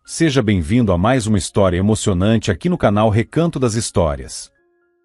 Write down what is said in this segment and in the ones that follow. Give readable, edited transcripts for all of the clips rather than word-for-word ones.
Seja bem-vindo a mais uma história emocionante aqui no canal Recanto das Histórias.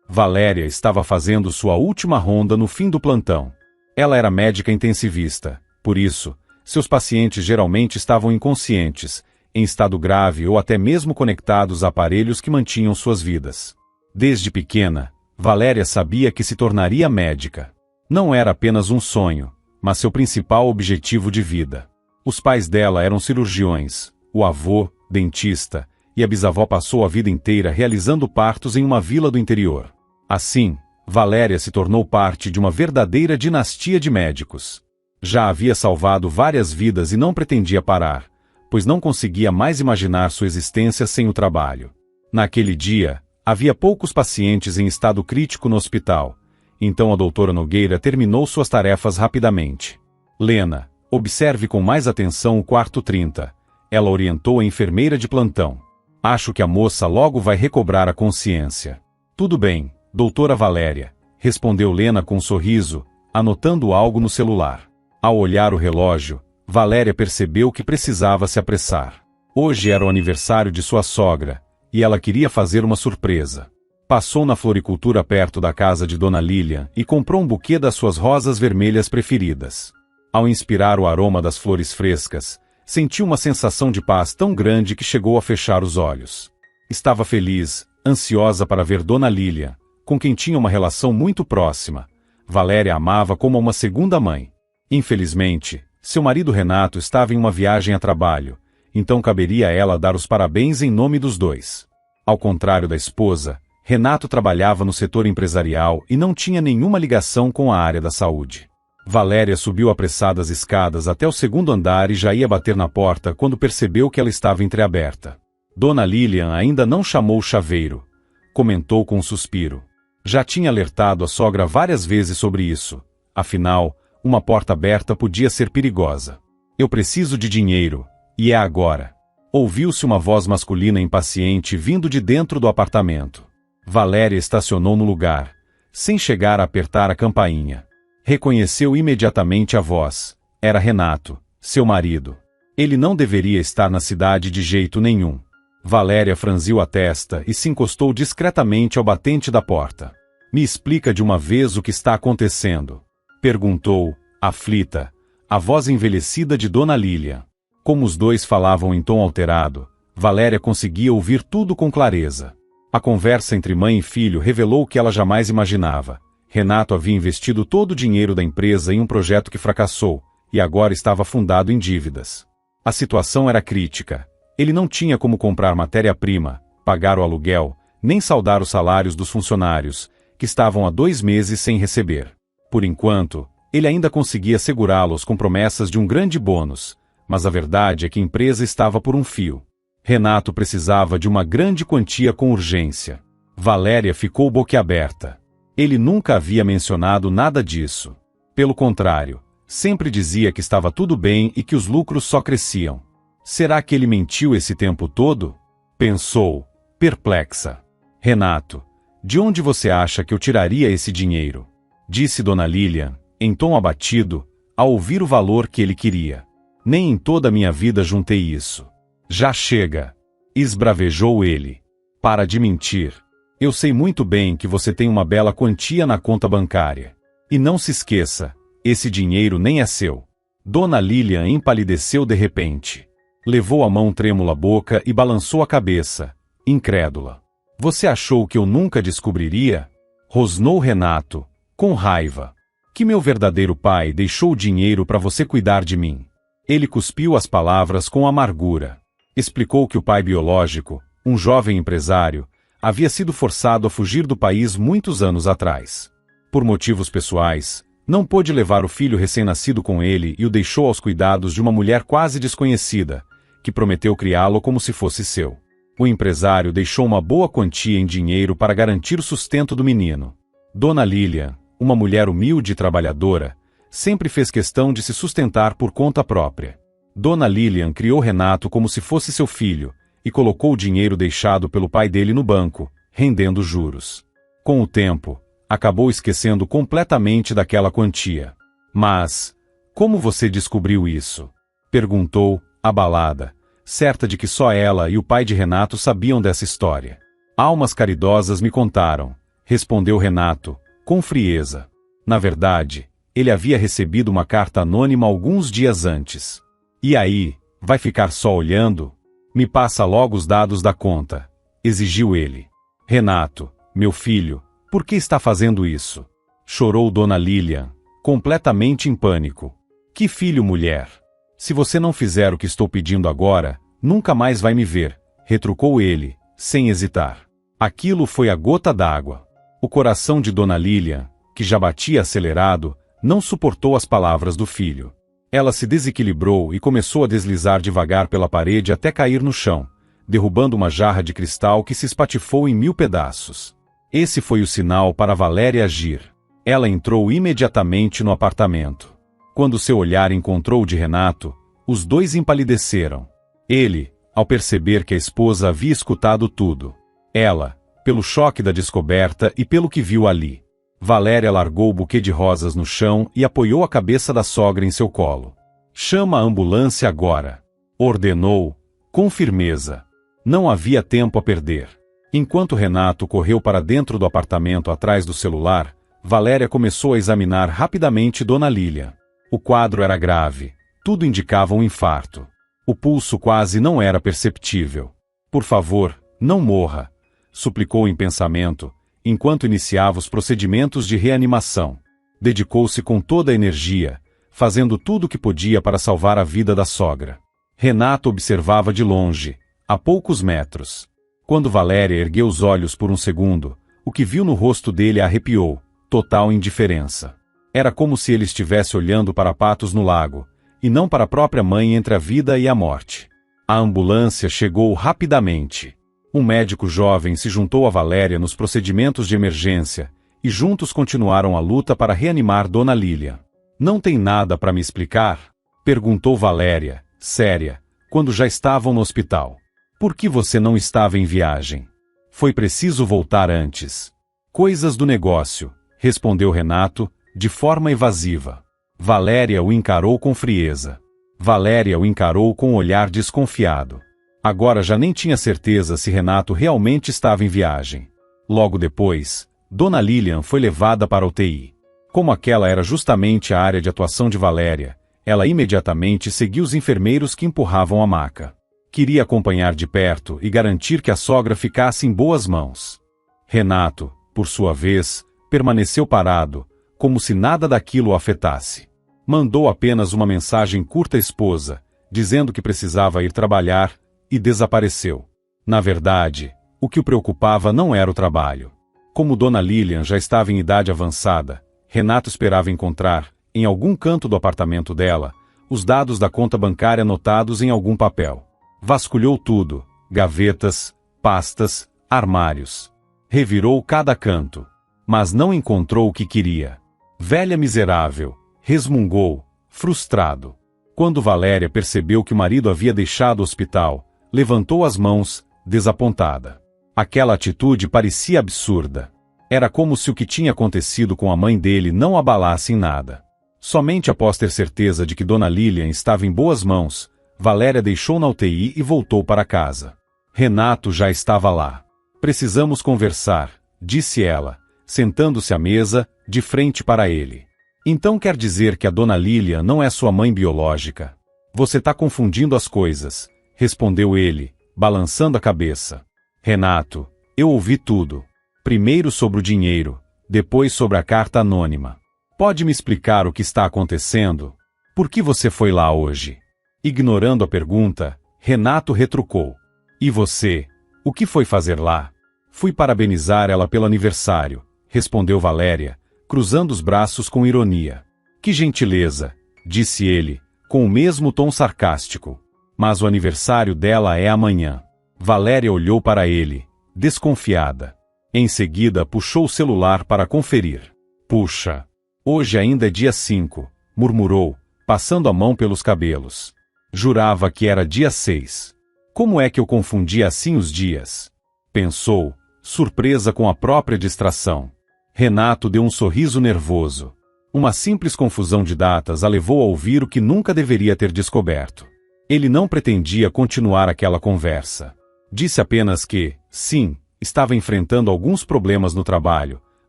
Valéria estava fazendo sua última ronda no fim do plantão. Ela era médica intensivista, por isso, seus pacientes geralmente estavam inconscientes, em estado grave ou até mesmo conectados a aparelhos que mantinham suas vidas. Desde pequena, Valéria sabia que se tornaria médica. Não era apenas um sonho, mas seu principal objetivo de vida. Os pais dela eram cirurgiões, o avô, dentista, e a bisavó passou a vida inteira realizando partos em uma vila do interior. Assim, Valéria se tornou parte de uma verdadeira dinastia de médicos. Já havia salvado várias vidas e não pretendia parar, pois não conseguia mais imaginar sua existência sem o trabalho. Naquele dia, havia poucos pacientes em estado crítico no hospital, então a doutora Nogueira terminou suas tarefas rapidamente. Lena, observe com mais atenção o quarto 30. Ela orientou a enfermeira de plantão. Acho que a moça logo vai recobrar a consciência. Tudo bem, doutora Valéria, respondeu Lena com um sorriso, anotando algo no celular. Ao olhar o relógio, Valéria percebeu que precisava se apressar. Hoje era o aniversário de sua sogra, e ela queria fazer uma surpresa. Passou na floricultura perto da casa de Dona Lilian e comprou um buquê das suas rosas vermelhas preferidas. Ao inspirar o aroma das flores frescas, sentiu uma sensação de paz tão grande que chegou a fechar os olhos. Estava feliz, ansiosa para ver Dona Lilian, com quem tinha uma relação muito próxima. Valéria a amava como uma segunda mãe. Infelizmente, seu marido Renato estava em uma viagem a trabalho, então caberia a ela dar os parabéns em nome dos dois. Ao contrário da esposa, Renato trabalhava no setor empresarial e não tinha nenhuma ligação com a área da saúde. Valéria subiu apressada as escadas até o segundo andar e já ia bater na porta quando percebeu que ela estava entreaberta. Dona Lilian ainda não chamou o chaveiro, comentou com um suspiro. Já tinha alertado a sogra várias vezes sobre isso, afinal, uma porta aberta podia ser perigosa. Eu preciso de dinheiro, e é agora. Ouviu-se uma voz masculina impaciente vindo de dentro do apartamento. Valéria estacionou no lugar, sem chegar a apertar a campainha. Reconheceu imediatamente a voz. Era Renato, seu marido. Ele não deveria estar na cidade de jeito nenhum. Valéria franziu a testa e se encostou discretamente ao batente da porta. Me explica de uma vez o que está acontecendo, perguntou, aflita, a voz envelhecida de Dona Lilian. Como os dois falavam em tom alterado, Valéria conseguia ouvir tudo com clareza. A conversa entre mãe e filho revelou o que ela jamais imaginava. Renato havia investido todo o dinheiro da empresa em um projeto que fracassou, e agora estava afundado em dívidas. A situação era crítica. Ele não tinha como comprar matéria-prima, pagar o aluguel, nem saldar os salários dos funcionários, que estavam há 2 meses sem receber. Por enquanto, ele ainda conseguia segurá-los com promessas de um grande bônus, mas a verdade é que a empresa estava por um fio. Renato precisava de uma grande quantia com urgência. Valéria ficou boquiaberta. Ele nunca havia mencionado nada disso. Pelo contrário, sempre dizia que estava tudo bem e que os lucros só cresciam. Será que ele mentiu esse tempo todo? Pensou, perplexa. Renato, de onde você acha que eu tiraria esse dinheiro? Disse Dona Lilian, em tom abatido, ao ouvir o valor que ele queria. Nem em toda a minha vida juntei isso. Já chega, esbravejou ele. Para de mentir. Eu sei muito bem que você tem uma bela quantia na conta bancária. E não se esqueça, esse dinheiro nem é seu. Dona Lilian empalideceu de repente. Levou a mão trêmula à boca e balançou a cabeça, incrédula. Você achou que eu nunca descobriria? Rosnou Renato, com raiva. Que meu verdadeiro pai deixou o dinheiro para você cuidar de mim. Ele cuspiu as palavras com amargura. Explicou que o pai biológico, um jovem empresário, havia sido forçado a fugir do país muitos anos atrás. Por motivos pessoais, não pôde levar o filho recém-nascido com ele e o deixou aos cuidados de uma mulher quase desconhecida, que prometeu criá-lo como se fosse seu. O empresário deixou uma boa quantia em dinheiro para garantir o sustento do menino. Dona Lilian, uma mulher humilde e trabalhadora, sempre fez questão de se sustentar por conta própria. Dona Lilian criou Renato como se fosse seu filho, e colocou o dinheiro deixado pelo pai dele no banco, rendendo juros. Com o tempo, acabou esquecendo completamente daquela quantia. Mas, como você descobriu isso? Perguntou, abalada, certa de que só ela e o pai de Renato sabiam dessa história. Almas caridosas me contaram, respondeu Renato, com frieza. Na verdade, ele havia recebido uma carta anônima alguns dias antes. E aí, vai ficar só olhando? Me passa logo os dados da conta, exigiu ele. Renato, meu filho, por que está fazendo isso? Chorou Dona Lilian, completamente em pânico. Que filho, mulher? Se você não fizer o que estou pedindo agora, nunca mais vai me ver, retrucou ele, sem hesitar. Aquilo foi a gota d'água. O coração de Dona Lilian, que já batia acelerado, não suportou as palavras do filho. Ela se desequilibrou e começou a deslizar devagar pela parede até cair no chão, derrubando uma jarra de cristal que se espatifou em 1000 pedaços. Esse foi o sinal para Valéria agir. Ela entrou imediatamente no apartamento. Quando seu olhar encontrou o de Renato, os dois empalideceram. Ele, ao perceber que a esposa havia escutado tudo. Ela, pelo choque da descoberta e pelo que viu ali. Valéria largou o buquê de rosas no chão e apoiou a cabeça da sogra em seu colo. Chama a ambulância agora, ordenou, com firmeza. Não havia tempo a perder. Enquanto Renato correu para dentro do apartamento atrás do celular, Valéria começou a examinar rapidamente Dona Lilian. O quadro era grave, tudo indicava um infarto. O pulso quase não era perceptível. Por favor, não morra, suplicou em pensamento, enquanto iniciava os procedimentos de reanimação. Dedicou-se com toda a energia, fazendo tudo o que podia para salvar a vida da sogra. Renato observava de longe, a poucos metros. Quando Valéria ergueu os olhos por um segundo, o que viu no rosto dele a arrepiou, total indiferença. Era como se ele estivesse olhando para patos no lago, e não para a própria mãe entre a vida e a morte. A ambulância chegou rapidamente. Um médico jovem se juntou a Valéria nos procedimentos de emergência, e juntos continuaram a luta para reanimar Dona Lilian. Não tem nada para me explicar? Perguntou Valéria, séria, quando já estavam no hospital. Por que você não estava em viagem? Foi preciso voltar antes. Coisas do negócio, respondeu Renato, de forma evasiva. Valéria o encarou com frieza. Valéria o encarou com um olhar desconfiado. Agora já nem tinha certeza se Renato realmente estava em viagem. Logo depois, Dona Lilian foi levada para a UTI. Como aquela era justamente a área de atuação de Valéria, ela imediatamente seguiu os enfermeiros que empurravam a maca. Queria acompanhar de perto e garantir que a sogra ficasse em boas mãos. Renato, por sua vez, permaneceu parado, como se nada daquilo o afetasse. Mandou apenas uma mensagem curta à esposa, dizendo que precisava ir trabalhar, e desapareceu. Na verdade, o que o preocupava não era o trabalho. Como Dona Lilian já estava em idade avançada, Renato esperava encontrar, em algum canto do apartamento dela, os dados da conta bancária anotados em algum papel. Vasculhou tudo, gavetas, pastas, armários. Revirou cada canto, mas não encontrou o que queria. Velha miserável, resmungou, frustrado. Quando Valéria percebeu que o marido havia deixado o hospital, levantou as mãos, desapontada. Aquela atitude parecia absurda. Era como se o que tinha acontecido com a mãe dele não abalasse em nada. Somente após ter certeza de que Dona Lilian estava em boas mãos, Valéria deixou na UTI e voltou para casa. Renato já estava lá. Precisamos conversar, disse ela, sentando-se à mesa, de frente para ele. Então quer dizer que a Dona Lilian não é sua mãe biológica? Você está confundindo as coisas, respondeu ele, balançando a cabeça. Renato, eu ouvi tudo. Primeiro sobre o dinheiro, depois sobre a carta anônima. Pode me explicar o que está acontecendo? Por que você foi lá hoje? Ignorando a pergunta, Renato retrucou. E você, o que foi fazer lá? Fui parabenizar ela pelo aniversário, respondeu Valéria, cruzando os braços com ironia. Que gentileza, disse ele, com o mesmo tom sarcástico. Mas o aniversário dela é amanhã. Valéria olhou para ele, desconfiada. Em seguida puxou o celular para conferir. Puxa, hoje ainda é dia 5, murmurou, passando a mão pelos cabelos. Jurava que era dia 6. Como é que eu confundia assim os dias? Pensou, surpresa com a própria distração. Renato deu um sorriso nervoso. Uma simples confusão de datas a levou a ouvir o que nunca deveria ter descoberto. Ele não pretendia continuar aquela conversa. Disse apenas que, sim, estava enfrentando alguns problemas no trabalho,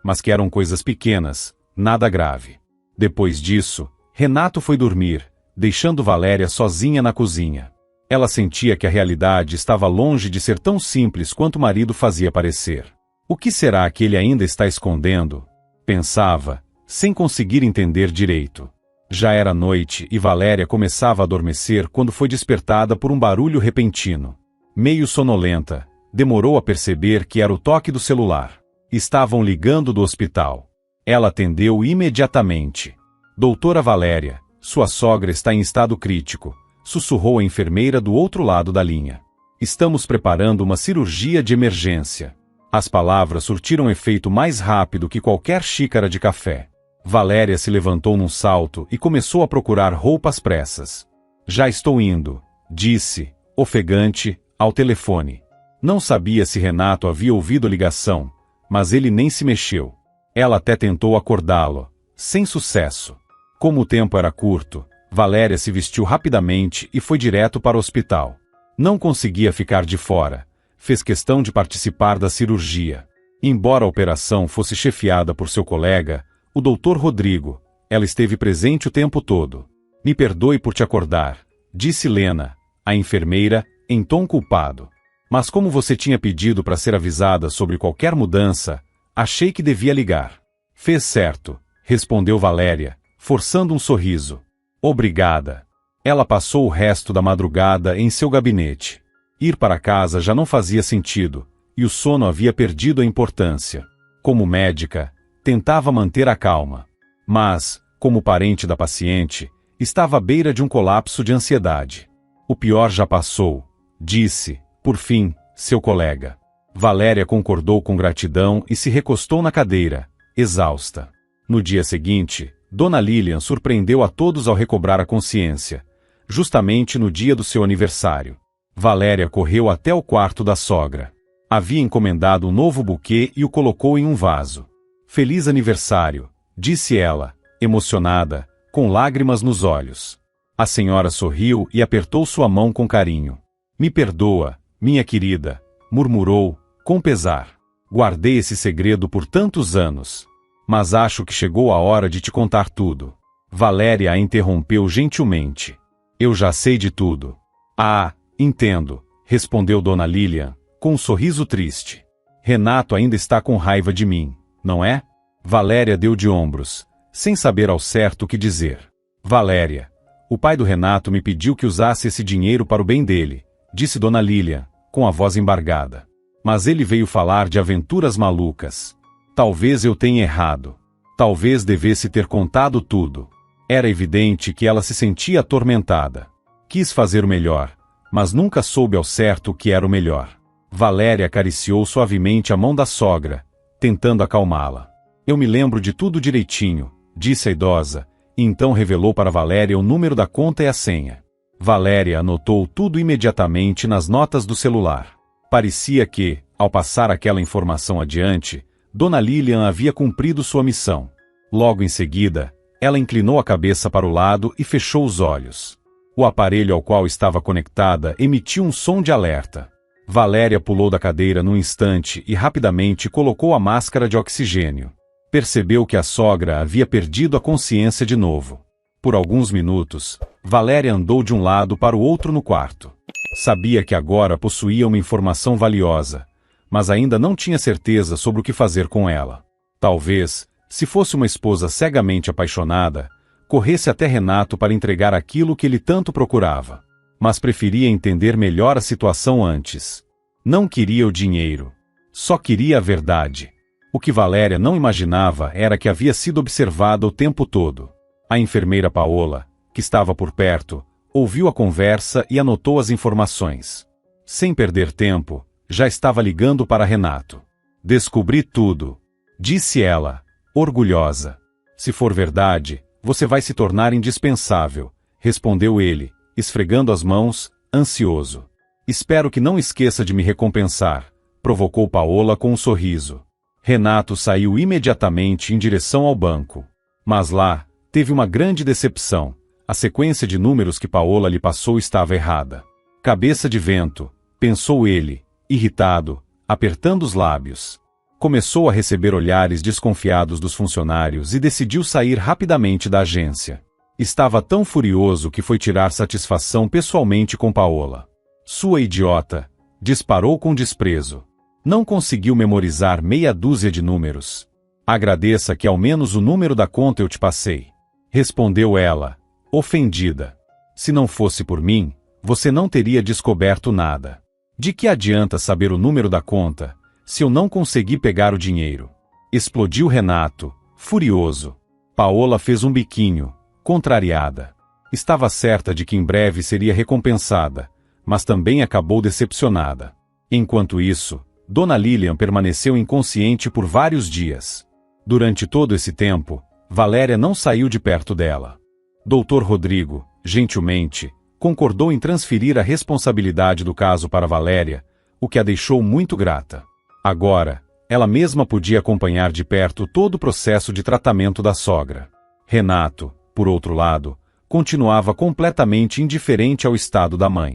mas que eram coisas pequenas, nada grave. Depois disso, Renato foi dormir, deixando Valéria sozinha na cozinha. Ela sentia que a realidade estava longe de ser tão simples quanto o marido fazia parecer. O que será que ele ainda está escondendo? Pensava, sem conseguir entender direito. Já era noite e Valéria começava a adormecer quando foi despertada por um barulho repentino. Meio sonolenta, demorou a perceber que era o toque do celular. Estavam ligando do hospital. Ela atendeu imediatamente. Doutora Valéria, sua sogra está em estado crítico, sussurrou a enfermeira do outro lado da linha. Estamos preparando uma cirurgia de emergência. As palavras surtiram efeito mais rápido que qualquer xícara de café. Valéria se levantou num salto e começou a procurar roupas pressas. Já estou indo, disse, ofegante, ao telefone. Não sabia se Renato havia ouvido a ligação, mas ele nem se mexeu. Ela até tentou acordá-lo, sem sucesso. Como o tempo era curto, Valéria se vestiu rapidamente e foi direto para o hospital. Não conseguia ficar de fora. Fez questão de participar da cirurgia. Embora a operação fosse chefiada por seu colega, o Dr. Rodrigo, ela esteve presente o tempo todo. Me perdoe por te acordar, disse Lena, a enfermeira, em tom culpado. Mas como você tinha pedido para ser avisada sobre qualquer mudança, achei que devia ligar. Fez certo, respondeu Valéria, forçando um sorriso. Obrigada. Ela passou o resto da madrugada em seu gabinete. Ir para casa já não fazia sentido, e o sono havia perdido a importância. Como médica, tentava manter a calma. Mas, como parente da paciente, estava à beira de um colapso de ansiedade. O pior já passou, disse, por fim, seu colega. Valéria concordou com gratidão e se recostou na cadeira, exausta. No dia seguinte, Dona Lilian surpreendeu a todos ao recobrar a consciência, justamente no dia do seu aniversário. Valéria correu até o quarto da sogra. Havia encomendado um novo buquê e o colocou em um vaso. Feliz aniversário, disse ela, emocionada, com lágrimas nos olhos. A senhora sorriu e apertou sua mão com carinho. Me perdoa, minha querida, murmurou, com pesar. Guardei esse segredo por tantos anos. Mas acho que chegou a hora de te contar tudo. Valéria a interrompeu gentilmente. Eu já sei de tudo. Ah, entendo, respondeu Dona Lilian, com um sorriso triste. Renato ainda está com raiva de mim, não é? Valéria deu de ombros, sem saber ao certo o que dizer. Valéria, o pai do Renato me pediu que usasse esse dinheiro para o bem dele, disse Dona Lilian, com a voz embargada. Mas ele veio falar de aventuras malucas. Talvez eu tenha errado. Talvez devesse ter contado tudo. Era evidente que ela se sentia atormentada. Quis fazer o melhor, mas nunca soube ao certo o que era o melhor. Valéria acariciou suavemente a mão da sogra, tentando acalmá-la. Eu me lembro de tudo direitinho, disse a idosa, e então revelou para Valéria o número da conta e a senha. Valéria anotou tudo imediatamente nas notas do celular. Parecia que, ao passar aquela informação adiante, Dona Lilian havia cumprido sua missão. Logo em seguida, ela inclinou a cabeça para o lado e fechou os olhos. O aparelho ao qual estava conectada emitiu um som de alerta. Valéria pulou da cadeira num instante e rapidamente colocou a máscara de oxigênio. Percebeu que a sogra havia perdido a consciência de novo. Por alguns minutos, Valéria andou de um lado para o outro no quarto. Sabia que agora possuía uma informação valiosa, mas ainda não tinha certeza sobre o que fazer com ela. Talvez, se fosse uma esposa cegamente apaixonada, corresse até Renato para entregar aquilo que ele tanto procurava. Mas preferia entender melhor a situação antes. Não queria o dinheiro. Só queria a verdade. O que Valéria não imaginava era que havia sido observada o tempo todo. A enfermeira Paola, que estava por perto, ouviu a conversa e anotou as informações. Sem perder tempo, já estava ligando para Renato. Descobri tudo, disse ela, orgulhosa. Se for verdade, você vai se tornar indispensável, respondeu ele, esfregando as mãos, ansioso. Espero que não esqueça de me recompensar, provocou Paola com um sorriso. Renato saiu imediatamente em direção ao banco. Mas lá, teve uma grande decepção. A sequência de números que Paola lhe passou estava errada. Cabeça de vento, pensou ele, irritado, apertando os lábios. Começou a receber olhares desconfiados dos funcionários e decidiu sair rapidamente da agência. Estava tão furioso que foi tirar satisfação pessoalmente com Paola. Sua idiota, disparou com desprezo. Não conseguiu memorizar meia dúzia de números. Agradeça que ao menos o número da conta eu te passei. Respondeu ela, ofendida. Se não fosse por mim, você não teria descoberto nada. De que adianta saber o número da conta, se eu não conseguir pegar o dinheiro? Explodiu Renato, furioso. Paola fez um biquinho, contrariada. Estava certa de que em breve seria recompensada, mas também acabou decepcionada. Enquanto isso, Dona Lilian permaneceu inconsciente por vários dias. Durante todo esse tempo, Valéria não saiu de perto dela. Dr. Rodrigo, gentilmente, concordou em transferir a responsabilidade do caso para Valéria, o que a deixou muito grata. Agora, ela mesma podia acompanhar de perto todo o processo de tratamento da sogra. Renato, por outro lado, continuava completamente indiferente ao estado da mãe.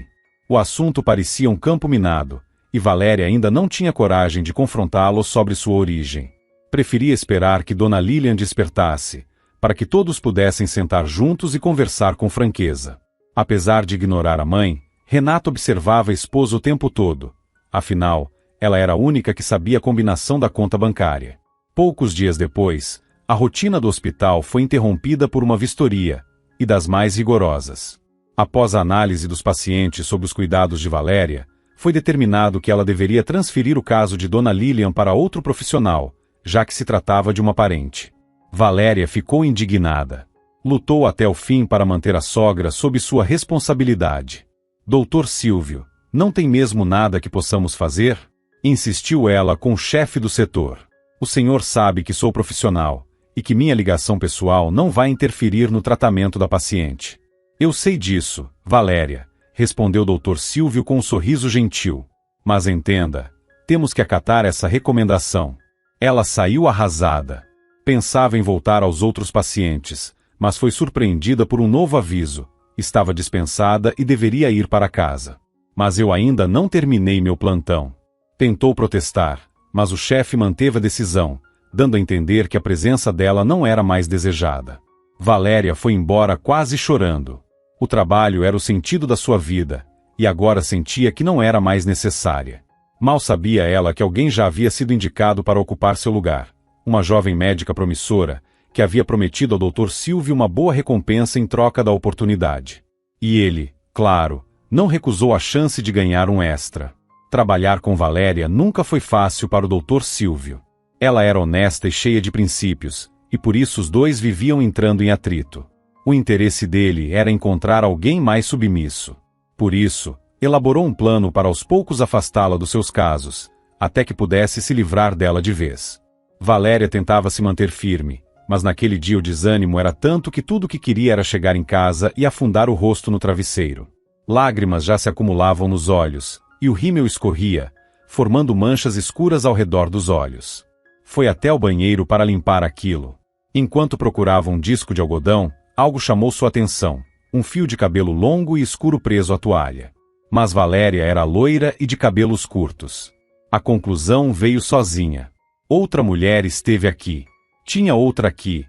O assunto parecia um campo minado, e Valéria ainda não tinha coragem de confrontá-lo sobre sua origem. Preferia esperar que Dona Lilian despertasse, para que todos pudessem sentar juntos e conversar com franqueza. Apesar de ignorar a mãe, Renato observava a esposa o tempo todo. Afinal, ela era a única que sabia a combinação da conta bancária. Poucos dias depois, a rotina do hospital foi interrompida por uma vistoria, e das mais rigorosas. Após a análise dos pacientes sob os cuidados de Valéria, foi determinado que ela deveria transferir o caso de Dona Lilian para outro profissional, já que se tratava de uma parente. Valéria ficou indignada. Lutou até o fim para manter a sogra sob sua responsabilidade. Doutor Silvio, não tem mesmo nada que possamos fazer? Insistiu ela com o chefe do setor. O senhor sabe que sou profissional, e que minha ligação pessoal não vai interferir no tratamento da paciente. Eu sei disso, Valéria, respondeu Dr. Silvio com um sorriso gentil. Mas entenda, temos que acatar essa recomendação. Ela saiu arrasada. Pensava em voltar aos outros pacientes, mas foi surpreendida por um novo aviso. Estava dispensada e deveria ir para casa. Mas eu ainda não terminei meu plantão. Tentou protestar, mas o chefe manteve a decisão, dando a entender que a presença dela não era mais desejada. Valéria foi embora quase chorando. O trabalho era o sentido da sua vida, e agora sentia que não era mais necessária. Mal sabia ela que alguém já havia sido indicado para ocupar seu lugar. Uma jovem médica promissora, que havia prometido ao Dr. Silvio uma boa recompensa em troca da oportunidade. E ele, claro, não recusou a chance de ganhar um extra. Trabalhar com Valéria nunca foi fácil para o Dr. Silvio. Ela era honesta e cheia de princípios, e por isso os dois viviam entrando em atrito. O interesse dele era encontrar alguém mais submisso. Por isso, elaborou um plano para aos poucos afastá-la dos seus casos, até que pudesse se livrar dela de vez. Valéria tentava se manter firme, mas naquele dia o desânimo era tanto que tudo o que queria era chegar em casa e afundar o rosto no travesseiro. Lágrimas já se acumulavam nos olhos, e o rímel escorria, formando manchas escuras ao redor dos olhos. Foi até o banheiro para limpar aquilo. Enquanto procurava um disco de algodão, algo chamou sua atenção, um fio de cabelo longo e escuro preso à toalha. Mas Valéria era loira e de cabelos curtos. A conclusão veio sozinha. Outra mulher esteve aqui. Tinha outra aqui,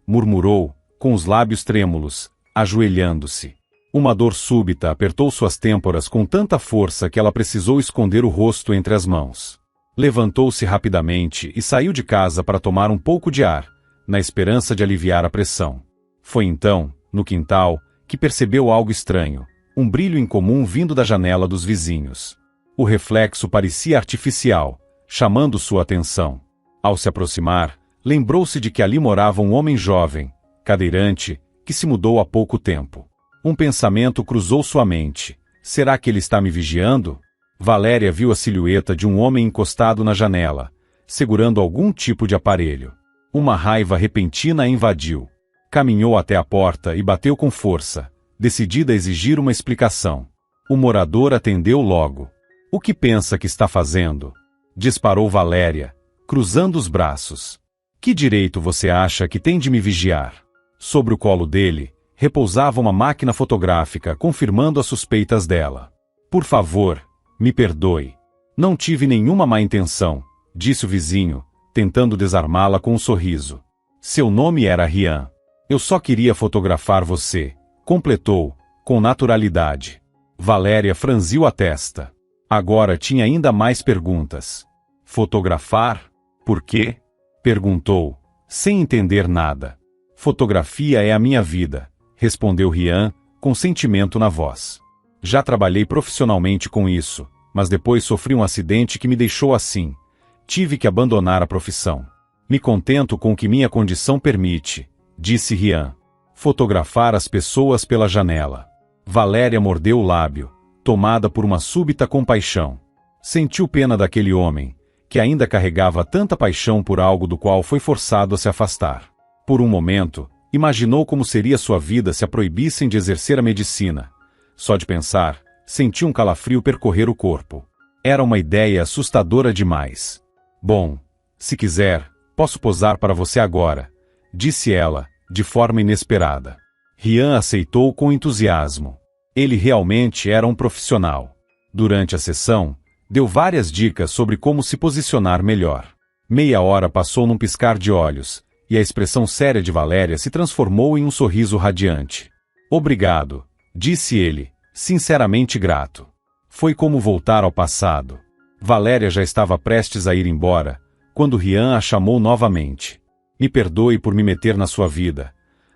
murmurou, com os lábios trêmulos, ajoelhando-se. Uma dor súbita apertou suas têmporas com tanta força que ela precisou esconder o rosto entre as mãos. Levantou-se rapidamente e saiu de casa para tomar um pouco de ar, na esperança de aliviar a pressão. Foi então, no quintal, que percebeu algo estranho, um brilho incomum vindo da janela dos vizinhos. O reflexo parecia artificial, chamando sua atenção. Ao se aproximar, lembrou-se de que ali morava um homem jovem, cadeirante, que se mudou há pouco tempo. Um pensamento cruzou sua mente. Será que ele está me vigiando? Valéria viu a silhueta de um homem encostado na janela, segurando algum tipo de aparelho. Uma raiva repentina a invadiu. Caminhou até a porta e bateu com força, decidida a exigir uma explicação. O morador atendeu logo. O que pensa que está fazendo? Disparou Valéria, cruzando os braços. Que direito você acha que tem de me vigiar? Sobre o colo dele, repousava uma máquina fotográfica confirmando as suspeitas dela. Por favor, me perdoe. Não tive nenhuma má intenção, disse o vizinho, tentando desarmá-la com um sorriso. Seu nome era Rian. Eu só queria fotografar você, completou, com naturalidade. Valéria franziu a testa. Agora tinha ainda mais perguntas. Fotografar? Por quê? Perguntou, sem entender nada. Fotografia é a minha vida, respondeu Rian, com sentimento na voz. Já trabalhei profissionalmente com isso, mas depois sofri um acidente que me deixou assim. Tive que abandonar a profissão. Me contento com o que minha condição permite, disse Rian. Fotografar as pessoas pela janela. Valéria mordeu o lábio, tomada por uma súbita compaixão. Sentiu pena daquele homem, que ainda carregava tanta paixão por algo do qual foi forçado a se afastar. Por um momento, imaginou como seria sua vida se a proibissem de exercer a medicina. Só de pensar, sentiu um calafrio percorrer o corpo. Era uma ideia assustadora demais. Bom, se quiser, posso posar para você agora, disse ela, de forma inesperada. Rian aceitou com entusiasmo. Ele realmente era um profissional. Durante a sessão, deu várias dicas sobre como se posicionar melhor. Meia hora passou num piscar de olhos, e a expressão séria de Valéria se transformou em um sorriso radiante. Obrigado, disse ele, sinceramente grato. Foi como voltar ao passado. Valéria já estava prestes a ir embora, quando Rian a chamou novamente. Me perdoe por me meter na sua vida,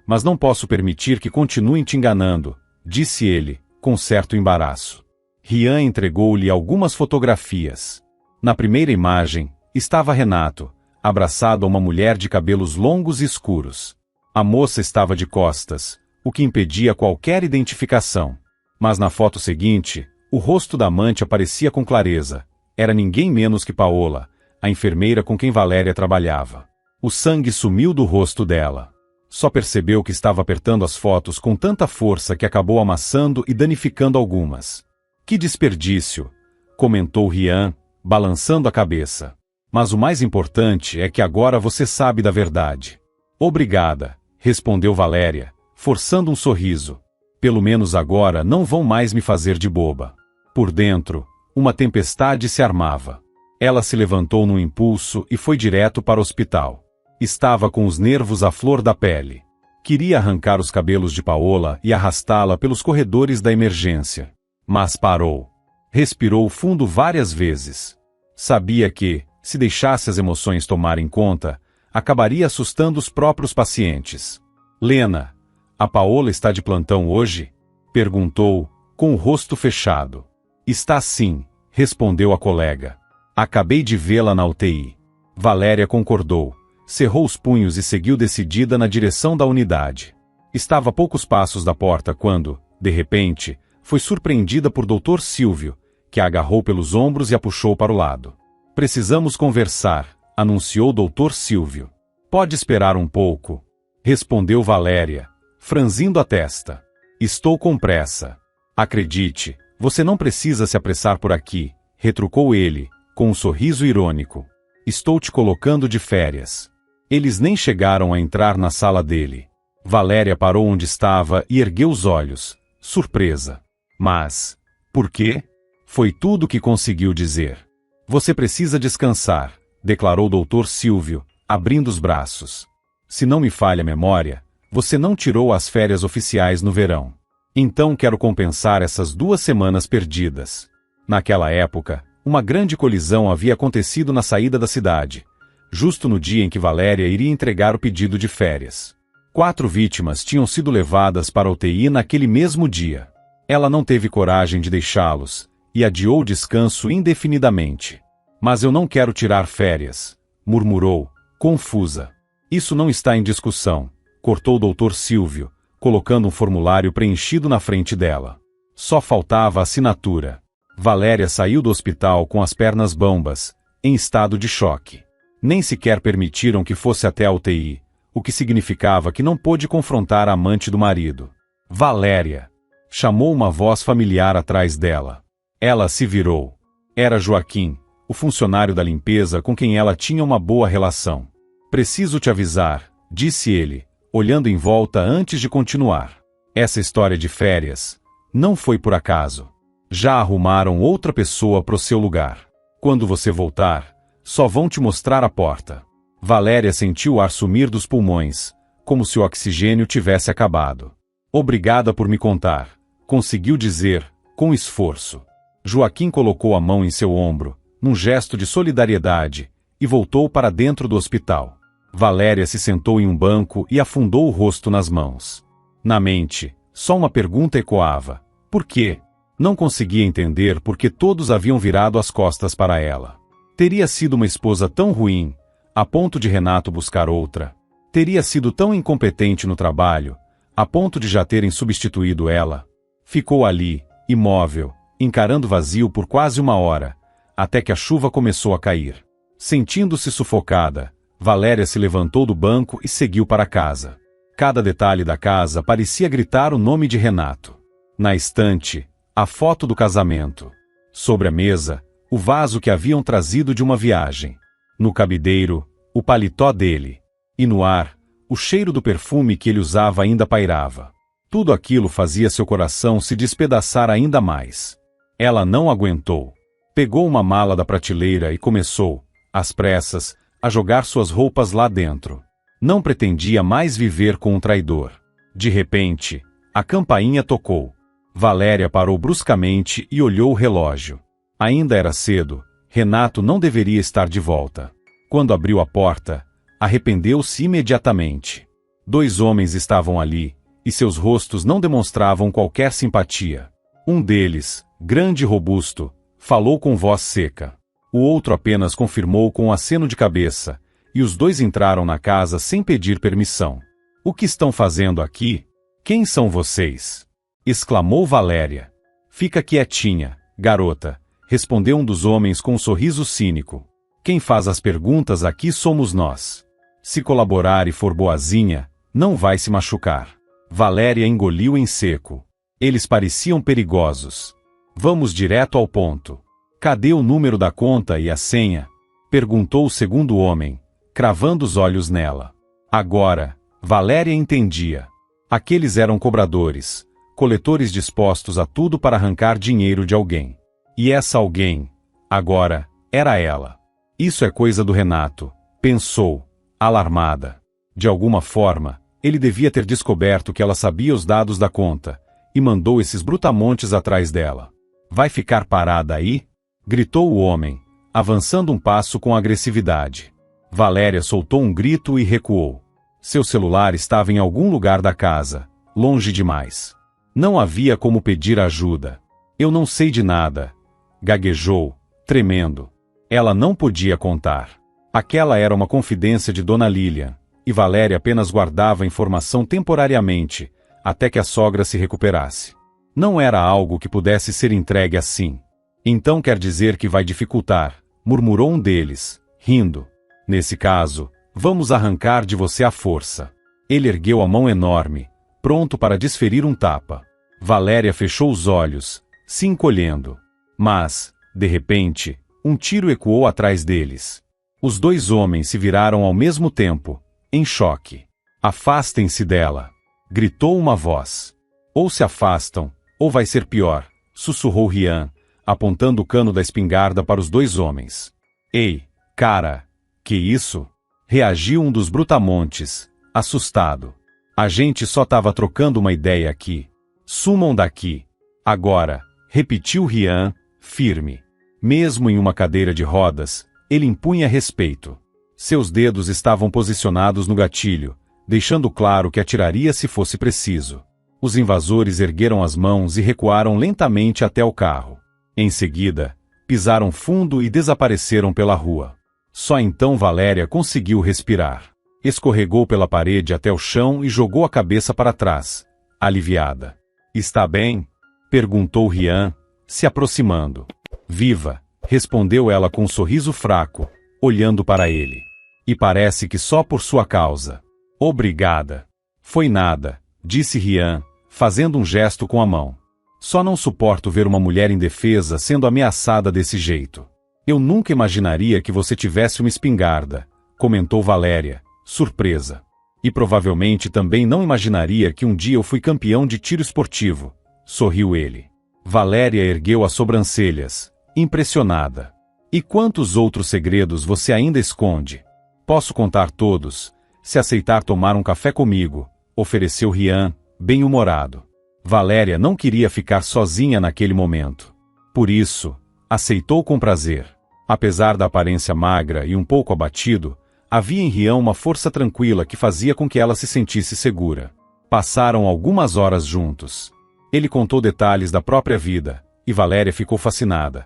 mas não posso permitir que continuem te enganando, disse ele, com certo embaraço. Rian entregou-lhe algumas fotografias. Na primeira imagem, estava Renato, abraçado a uma mulher de cabelos longos e escuros. A moça estava de costas, o que impedia qualquer identificação. Mas na foto seguinte, o rosto da amante aparecia com clareza. Era ninguém menos que Paola, a enfermeira com quem Valéria trabalhava. O sangue sumiu do rosto dela. Só percebeu que estava apertando as fotos com tanta força que acabou amassando e danificando algumas. Que desperdício, comentou Rian, balançando a cabeça. Mas o mais importante é que agora você sabe da verdade. Obrigada, respondeu Valéria, forçando um sorriso. Pelo menos agora não vão mais me fazer de boba. Por dentro, uma tempestade se armava. Ela se levantou num impulso e foi direto para o hospital. Estava com os nervos à flor da pele. Queria arrancar os cabelos de Paola e arrastá-la pelos corredores da emergência. Mas parou. Respirou fundo várias vezes. Sabia que, se deixasse as emoções tomarem conta, acabaria assustando os próprios pacientes. Lena, a Paola está de plantão hoje? Perguntou, com o rosto fechado. Está sim, respondeu a colega. Acabei de vê-la na UTI. Valéria concordou. Cerrou os punhos e seguiu decidida na direção da unidade. Estava a poucos passos da porta quando, de repente, foi surpreendida por Dr. Silvio, que a agarrou pelos ombros e a puxou para o lado. Precisamos conversar, anunciou Dr. Silvio. Pode esperar um pouco, respondeu Valéria, franzindo a testa. Estou com pressa. Acredite, você não precisa se apressar por aqui, retrucou ele, com um sorriso irônico. Estou te colocando de férias. Eles nem chegaram a entrar na sala dele. Valéria parou onde estava e ergueu os olhos, surpresa. Mas, por quê? Foi tudo o que conseguiu dizer. Você precisa descansar, declarou Dr. Silvio, abrindo os braços. Se não me falha a memória, você não tirou as férias oficiais no verão. Então quero compensar essas 2 semanas perdidas. Naquela época, uma grande colisão havia acontecido na saída da cidade, justo no dia em que Valéria iria entregar o pedido de férias. 4 vítimas tinham sido levadas para a UTI naquele mesmo dia. Ela não teve coragem de deixá-los, e adiou o descanso indefinidamente. Mas eu não quero tirar férias, murmurou, confusa. Isso não está em discussão, cortou o Dr. Silvio, colocando um formulário preenchido na frente dela. Só faltava a assinatura. Valéria saiu do hospital com as pernas bambas, em estado de choque. Nem sequer permitiram que fosse até a UTI, o que significava que não pôde confrontar a amante do marido. Valéria! Chamou uma voz familiar atrás dela. Ela se virou. Era Joaquim, o funcionário da limpeza com quem ela tinha uma boa relação. Preciso te avisar, disse ele, olhando em volta antes de continuar. Essa história de férias não foi por acaso. Já arrumaram outra pessoa pro seu lugar. Quando você voltar, só vão te mostrar a porta. Valéria sentiu o ar sumir dos pulmões, como se o oxigênio tivesse acabado. Obrigada por me contar, conseguiu dizer, com esforço. Joaquim colocou a mão em seu ombro, num gesto de solidariedade, e voltou para dentro do hospital. Valéria se sentou em um banco e afundou o rosto nas mãos. Na mente, só uma pergunta ecoava. Por quê? Não conseguia entender por que todos haviam virado as costas para ela. Teria sido uma esposa tão ruim, a ponto de Renato buscar outra? Teria sido tão incompetente no trabalho, a ponto de já terem substituído ela? Ficou ali, imóvel, encarando o vazio por quase uma hora, até que a chuva começou a cair. Sentindo-se sufocada, Valéria se levantou do banco e seguiu para casa. Cada detalhe da casa parecia gritar o nome de Renato. Na estante, a foto do casamento. Sobre a mesa, o vaso que haviam trazido de uma viagem. No cabideiro, o paletó dele. E no ar, o cheiro do perfume que ele usava ainda pairava. Tudo aquilo fazia seu coração se despedaçar ainda mais. Ela não aguentou. Pegou uma mala da prateleira e começou, às pressas, a jogar suas roupas lá dentro. Não pretendia mais viver com um traidor. De repente, a campainha tocou. Valéria parou bruscamente e olhou o relógio. Ainda era cedo, Renato não deveria estar de volta. Quando abriu a porta, arrependeu-se imediatamente. 2 homens estavam ali, e seus rostos não demonstravam qualquer simpatia. Um deles, grande e robusto, falou com voz seca. O outro apenas confirmou com um aceno de cabeça, e os 2 entraram na casa sem pedir permissão. O que estão fazendo aqui? Quem são vocês? Exclamou Valéria. Fica quietinha, garota, respondeu um dos homens com um sorriso cínico. Quem faz as perguntas aqui somos nós. Se colaborar e for boazinha, não vai se machucar. Valéria engoliu em seco. Eles pareciam perigosos. Vamos direto ao ponto. Cadê o número da conta e a senha? Perguntou o segundo homem, cravando os olhos nela. Agora, Valéria entendia. Aqueles eram cobradores, coletores dispostos a tudo para arrancar dinheiro de alguém. E essa alguém, agora, era ela. Isso é coisa do Renato, pensou, alarmada. De alguma forma, ele devia ter descoberto que ela sabia os dados da conta, e mandou esses brutamontes atrás dela. Vai ficar parada aí? Gritou o homem, avançando um passo com agressividade. Valéria soltou um grito e recuou. Seu celular estava em algum lugar da casa, longe demais. Não havia como pedir ajuda. Eu não sei de nada. Gaguejou, tremendo. Ela não podia contar. Aquela era uma confidência de Dona Lilian, e Valéria apenas guardava a informação temporariamente, até que a sogra se recuperasse. Não era algo que pudesse ser entregue assim. Então quer dizer que vai dificultar, murmurou um deles, rindo. Nesse caso, vamos arrancar de você à força. Ele ergueu a mão enorme, pronto para desferir um tapa. Valéria fechou os olhos, se encolhendo. Mas, de repente, um tiro ecoou atrás deles. Os 2 homens se viraram ao mesmo tempo, em choque. Afastem-se dela, gritou uma voz. Ou se afastam, ou vai ser pior, sussurrou Rian, apontando o cano da espingarda para os 2 homens. Ei, cara, que isso? Reagiu um dos brutamontes, assustado. A gente só estava trocando uma ideia aqui. Sumam daqui. Agora, repetiu Rian, firme. Mesmo em uma cadeira de rodas, ele impunha respeito. Seus dedos estavam posicionados no gatilho, deixando claro que atiraria se fosse preciso. Os invasores ergueram as mãos e recuaram lentamente até o carro. Em seguida, pisaram fundo e desapareceram pela rua. Só então Valéria conseguiu respirar. Escorregou pela parede até o chão e jogou a cabeça para trás, aliviada. Está bem? Perguntou Rian, se aproximando. Viva, respondeu ela com um sorriso fraco, olhando para ele. E parece que só por sua causa. Obrigada. Foi nada, disse Rian, fazendo um gesto com a mão. Só não suporto ver uma mulher indefesa sendo ameaçada desse jeito. Eu nunca imaginaria que você tivesse uma espingarda, comentou Valéria, surpresa. E provavelmente também não imaginaria que um dia eu fui campeão de tiro esportivo, sorriu ele. Valéria ergueu as sobrancelhas, impressionada. E quantos outros segredos você ainda esconde? Posso contar todos, se aceitar tomar um café comigo, ofereceu Rian, bem-humorado. Valéria não queria ficar sozinha naquele momento. Por isso, aceitou com prazer. Apesar da aparência magra e um pouco abatido, havia em Rian uma força tranquila que fazia com que ela se sentisse segura. Passaram algumas horas juntos. Ele contou detalhes da própria vida, e Valéria ficou fascinada.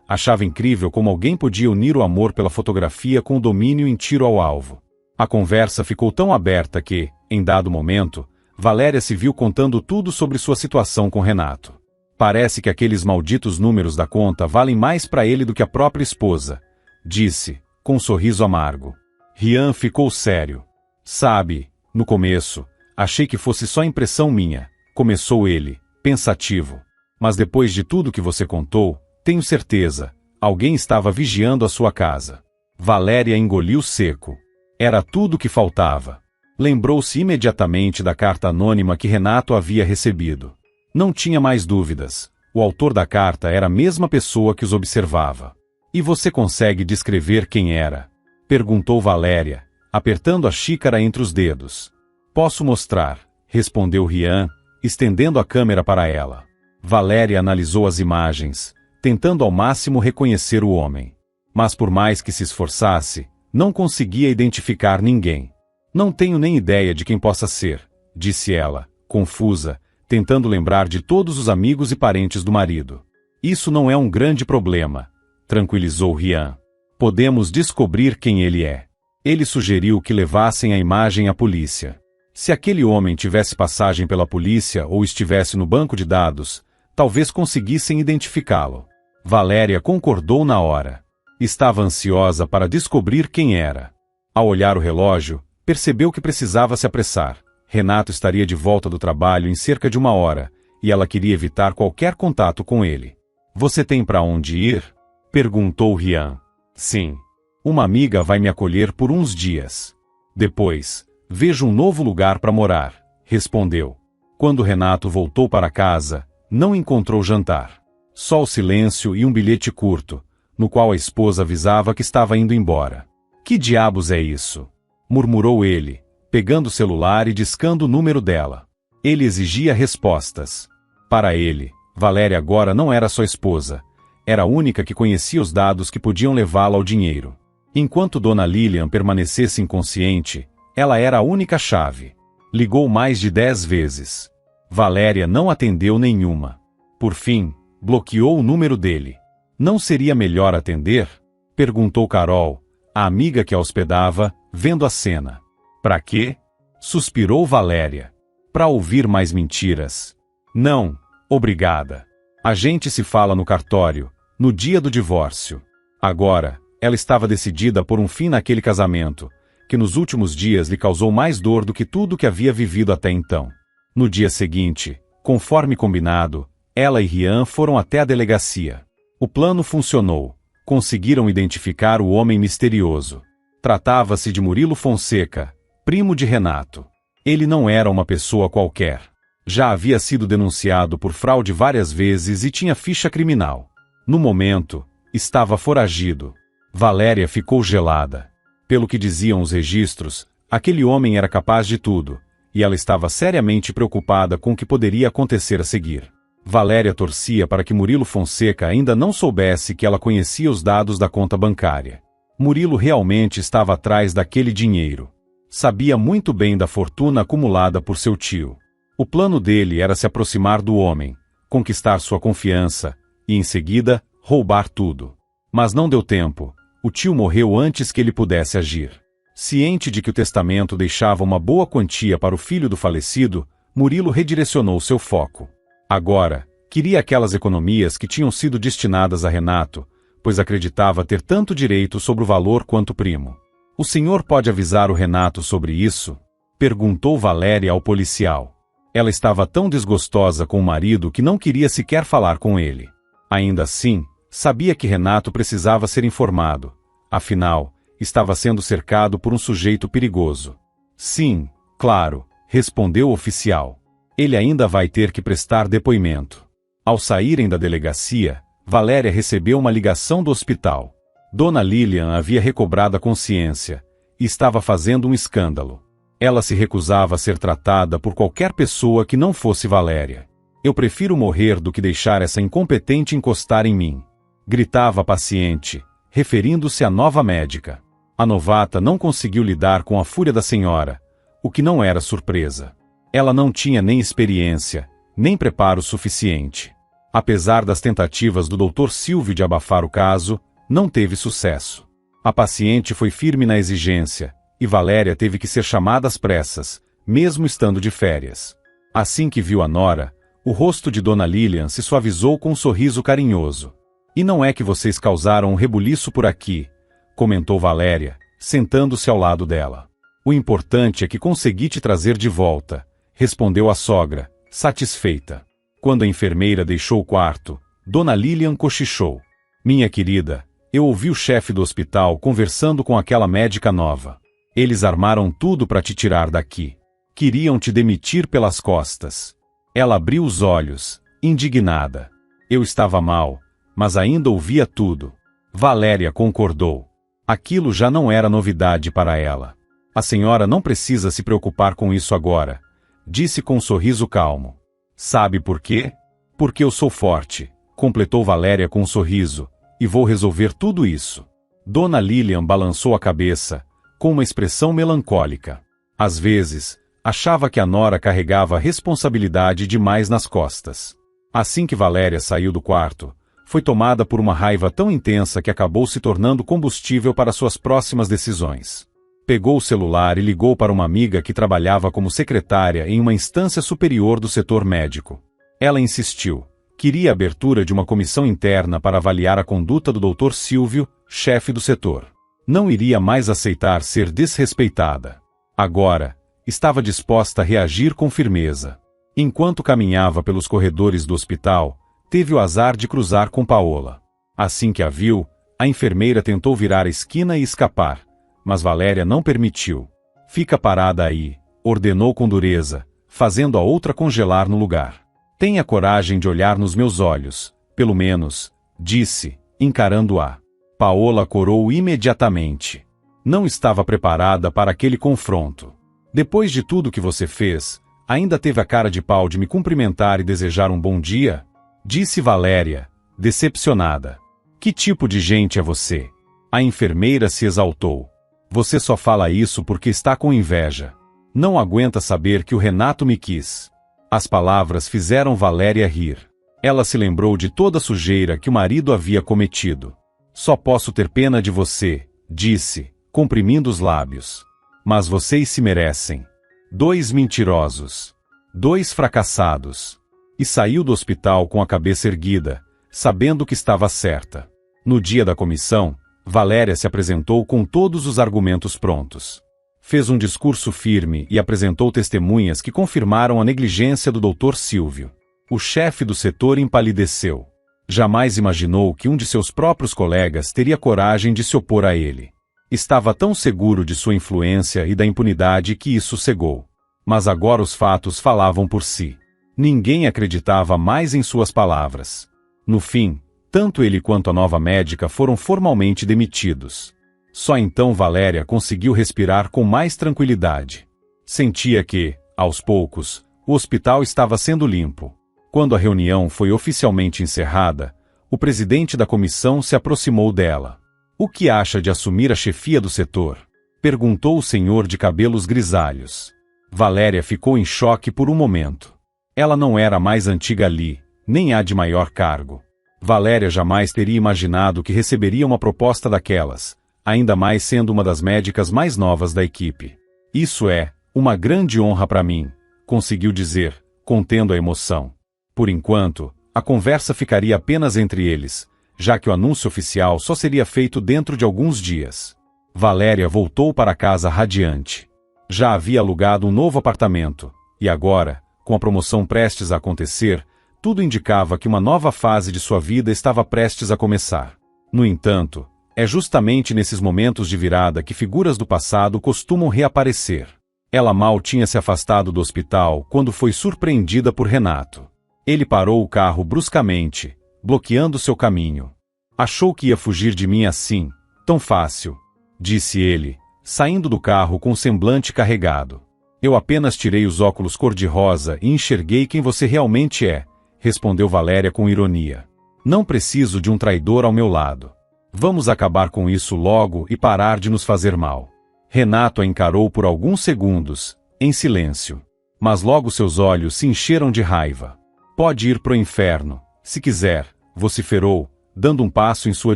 Achava incrível como alguém podia unir o amor pela fotografia com o domínio em tiro ao alvo. A conversa ficou tão aberta que, em dado momento, Valéria se viu contando tudo sobre sua situação com Renato. Parece que aqueles malditos números da conta valem mais para ele do que a própria esposa, disse, com um sorriso amargo. Rian ficou sério. Sabe, no começo, achei que fosse só impressão minha, começou ele, pensativo. Mas depois de tudo que você contou, tenho certeza, alguém estava vigiando a sua casa. Valéria engoliu seco. Era tudo o que faltava. Lembrou-se imediatamente da carta anônima que Renato havia recebido. Não tinha mais dúvidas. O autor da carta era a mesma pessoa que os observava. E você consegue descrever quem era? Perguntou Valéria, apertando a xícara entre os dedos. Posso mostrar, respondeu Rian, estendendo a câmera para ela. Valéria analisou as imagens, tentando ao máximo reconhecer o homem. Mas por mais que se esforçasse, não conseguia identificar ninguém. Não tenho nem ideia de quem possa ser, disse ela, confusa, tentando lembrar de todos os amigos e parentes do marido. Isso não é um grande problema, tranquilizou Rian. Podemos descobrir quem ele é. Ele sugeriu que levassem a imagem à polícia. Se aquele homem tivesse passagem pela polícia ou estivesse no banco de dados, talvez conseguissem identificá-lo. Valéria concordou na hora. Estava ansiosa para descobrir quem era. Ao olhar o relógio, percebeu que precisava se apressar. Renato estaria de volta do trabalho em cerca de 1 hora, e ela queria evitar qualquer contato com ele. Você tem para onde ir? Perguntou Rian. Sim. Uma amiga vai me acolher por uns dias. Depois, vejo um novo lugar para morar, respondeu. Quando Renato voltou para casa, não encontrou jantar. Só o silêncio e um bilhete curto, no qual a esposa avisava que estava indo embora. Que diabos é isso? Murmurou ele, pegando o celular e discando o número dela. Ele exigia respostas. Para ele, Valéria agora não era só esposa. Era a única que conhecia os dados que podiam levá-la ao dinheiro. Enquanto Dona Lilian permanecesse inconsciente, ela era a única chave. Ligou mais de 10 vezes. Valéria não atendeu nenhuma. Por fim, bloqueou o número dele. Não seria melhor atender? Perguntou Carol, a amiga que a hospedava, vendo a cena. Pra quê? Suspirou Valéria. Pra ouvir mais mentiras. Não, obrigada. A gente se fala no cartório, no dia do divórcio. Agora, ela estava decidida por um fim naquele casamento, que nos últimos dias lhe causou mais dor do que tudo que havia vivido até então. No dia seguinte, conforme combinado, ela e Rian foram até a delegacia. O plano funcionou. Conseguiram identificar o homem misterioso. Tratava-se de Murilo Fonseca, primo de Renato. Ele não era uma pessoa qualquer. Já havia sido denunciado por fraude várias vezes e tinha ficha criminal. No momento, estava foragido. Valéria ficou gelada. Pelo que diziam os registros, aquele homem era capaz de tudo, e ela estava seriamente preocupada com o que poderia acontecer a seguir. Valéria torcia para que Murilo Fonseca ainda não soubesse que ela conhecia os dados da conta bancária. Murilo realmente estava atrás daquele dinheiro. Sabia muito bem da fortuna acumulada por seu tio. O plano dele era se aproximar do homem, conquistar sua confiança e, em seguida, roubar tudo. Mas não deu tempo. O tio morreu antes que ele pudesse agir. Ciente de que o testamento deixava uma boa quantia para o filho do falecido, Murilo redirecionou seu foco. Agora, queria aquelas economias que tinham sido destinadas a Renato, pois acreditava ter tanto direito sobre o valor quanto o primo. O senhor pode avisar o Renato sobre isso? Perguntou Valéria ao policial. Ela estava tão desgostosa com o marido que não queria sequer falar com ele. Ainda assim, sabia que Renato precisava ser informado. Afinal, estava sendo cercado por um sujeito perigoso. Sim, Claro, respondeu o oficial. Ele ainda vai ter que prestar depoimento. Ao saírem da delegacia, Valéria recebeu uma ligação do hospital. Dona Lilian havia recobrado a consciência e estava fazendo um escândalo. Ela se recusava a ser tratada por qualquer pessoa que não fosse Valéria. Eu prefiro morrer do que deixar essa incompetente encostar em mim, gritava a paciente, referindo-se à nova médica. A novata não conseguiu lidar com a fúria da senhora, o que não era surpresa. Ela não tinha nem experiência, nem preparo suficiente. Apesar das tentativas do Dr. Silvio de abafar o caso, não teve sucesso. A paciente foi firme na exigência, e Valéria teve que ser chamada às pressas, mesmo estando de férias. Assim que viu a nora, o rosto de Dona Lilian se suavizou com um sorriso carinhoso. E não é que vocês causaram um rebuliço por aqui, comentou Valéria, sentando-se ao lado dela. O importante é que consegui te trazer de volta, respondeu a sogra, satisfeita. Quando a enfermeira deixou o quarto, Dona Lilian cochichou. Minha querida, eu ouvi o chefe do hospital conversando com aquela médica nova. Eles armaram tudo para te tirar daqui. Queriam te demitir pelas costas. Ela abriu os olhos, indignada. Eu estava mal, mas ainda ouvia tudo. Valéria concordou. Aquilo já não era novidade para ela. A senhora não precisa se preocupar com isso agora, disse com um sorriso calmo. Sabe por quê? Porque eu sou forte, completou Valéria com um sorriso, e vou resolver tudo isso. Dona Lilian balançou a cabeça, com uma expressão melancólica. Às vezes, achava que a nora carregava a responsabilidade demais nas costas. Assim que Valéria saiu do quarto, foi tomada por uma raiva tão intensa que acabou se tornando combustível para suas próximas decisões. Pegou o celular e ligou para uma amiga que trabalhava como secretária em uma instância superior do setor médico. Ela insistiu. Queria a abertura de uma comissão interna para avaliar a conduta do Dr. Silvio, chefe do setor. Não iria mais aceitar ser desrespeitada. Agora, estava disposta a reagir com firmeza. Enquanto caminhava pelos corredores do hospital, teve o azar de cruzar com Paola. Assim que a viu, a enfermeira tentou virar a esquina e escapar, mas Valéria não permitiu. Fica parada aí, ordenou com dureza, fazendo a outra congelar no lugar. Tenha coragem de olhar nos meus olhos, pelo menos, disse, encarando-a. Paola corou imediatamente. Não estava preparada para aquele confronto. Depois de tudo que você fez, ainda teve a cara de pau de me cumprimentar e desejar um bom dia? Disse Valéria, decepcionada. Que tipo de gente é você? A enfermeira se exaltou. Você só fala isso porque está com inveja. Não aguenta saber que o Renato me quis. As palavras fizeram Valéria rir. Ela se lembrou de toda a sujeira que o marido havia cometido. Só posso ter pena de você, disse, comprimindo os lábios. Mas vocês se merecem. 2 mentirosos. 2 fracassados. E saiu do hospital com a cabeça erguida, sabendo que estava certa. No dia da comissão, Valéria se apresentou com todos os argumentos prontos. Fez um discurso firme e apresentou testemunhas que confirmaram a negligência do Dr. Silvio. O chefe do setor empalideceu. Jamais imaginou que um de seus próprios colegas teria coragem de se opor a ele. Estava tão seguro de sua influência e da impunidade que isso cegou. Mas agora os fatos falavam por si. Ninguém acreditava mais em suas palavras. No fim, tanto ele quanto a nova médica foram formalmente demitidos. Só então Valéria conseguiu respirar com mais tranquilidade. Sentia que, aos poucos, o hospital estava sendo limpo. Quando a reunião foi oficialmente encerrada, o presidente da comissão se aproximou dela. O que acha de assumir a chefia do setor? Perguntou o senhor de cabelos grisalhos. Valéria ficou em choque por um momento. Ela não era a mais antiga ali, nem a de maior cargo. Valéria jamais teria imaginado que receberia uma proposta daquelas, ainda mais sendo uma das médicas mais novas da equipe. Isso é uma grande honra para mim, conseguiu dizer, contendo a emoção. Por enquanto, a conversa ficaria apenas entre eles, já que o anúncio oficial só seria feito dentro de alguns dias. Valéria voltou para casa radiante. Já havia alugado um novo apartamento, e agora, com a promoção prestes a acontecer, tudo indicava que uma nova fase de sua vida estava prestes a começar. No entanto, é justamente nesses momentos de virada que figuras do passado costumam reaparecer. Ela mal tinha se afastado do hospital quando foi surpreendida por Renato. Ele parou o carro bruscamente, bloqueando seu caminho. Achou que ia fugir de mim assim, tão fácil, disse ele, saindo do carro com o semblante carregado. Eu apenas tirei os óculos cor-de-rosa e enxerguei quem você realmente é, respondeu Valéria com ironia. Não preciso de um traidor ao meu lado. Vamos acabar com isso logo e parar de nos fazer mal. Renato a encarou por alguns segundos, em silêncio. Mas logo seus olhos se encheram de raiva. Pode ir pro inferno, se quiser, vociferou, dando um passo em sua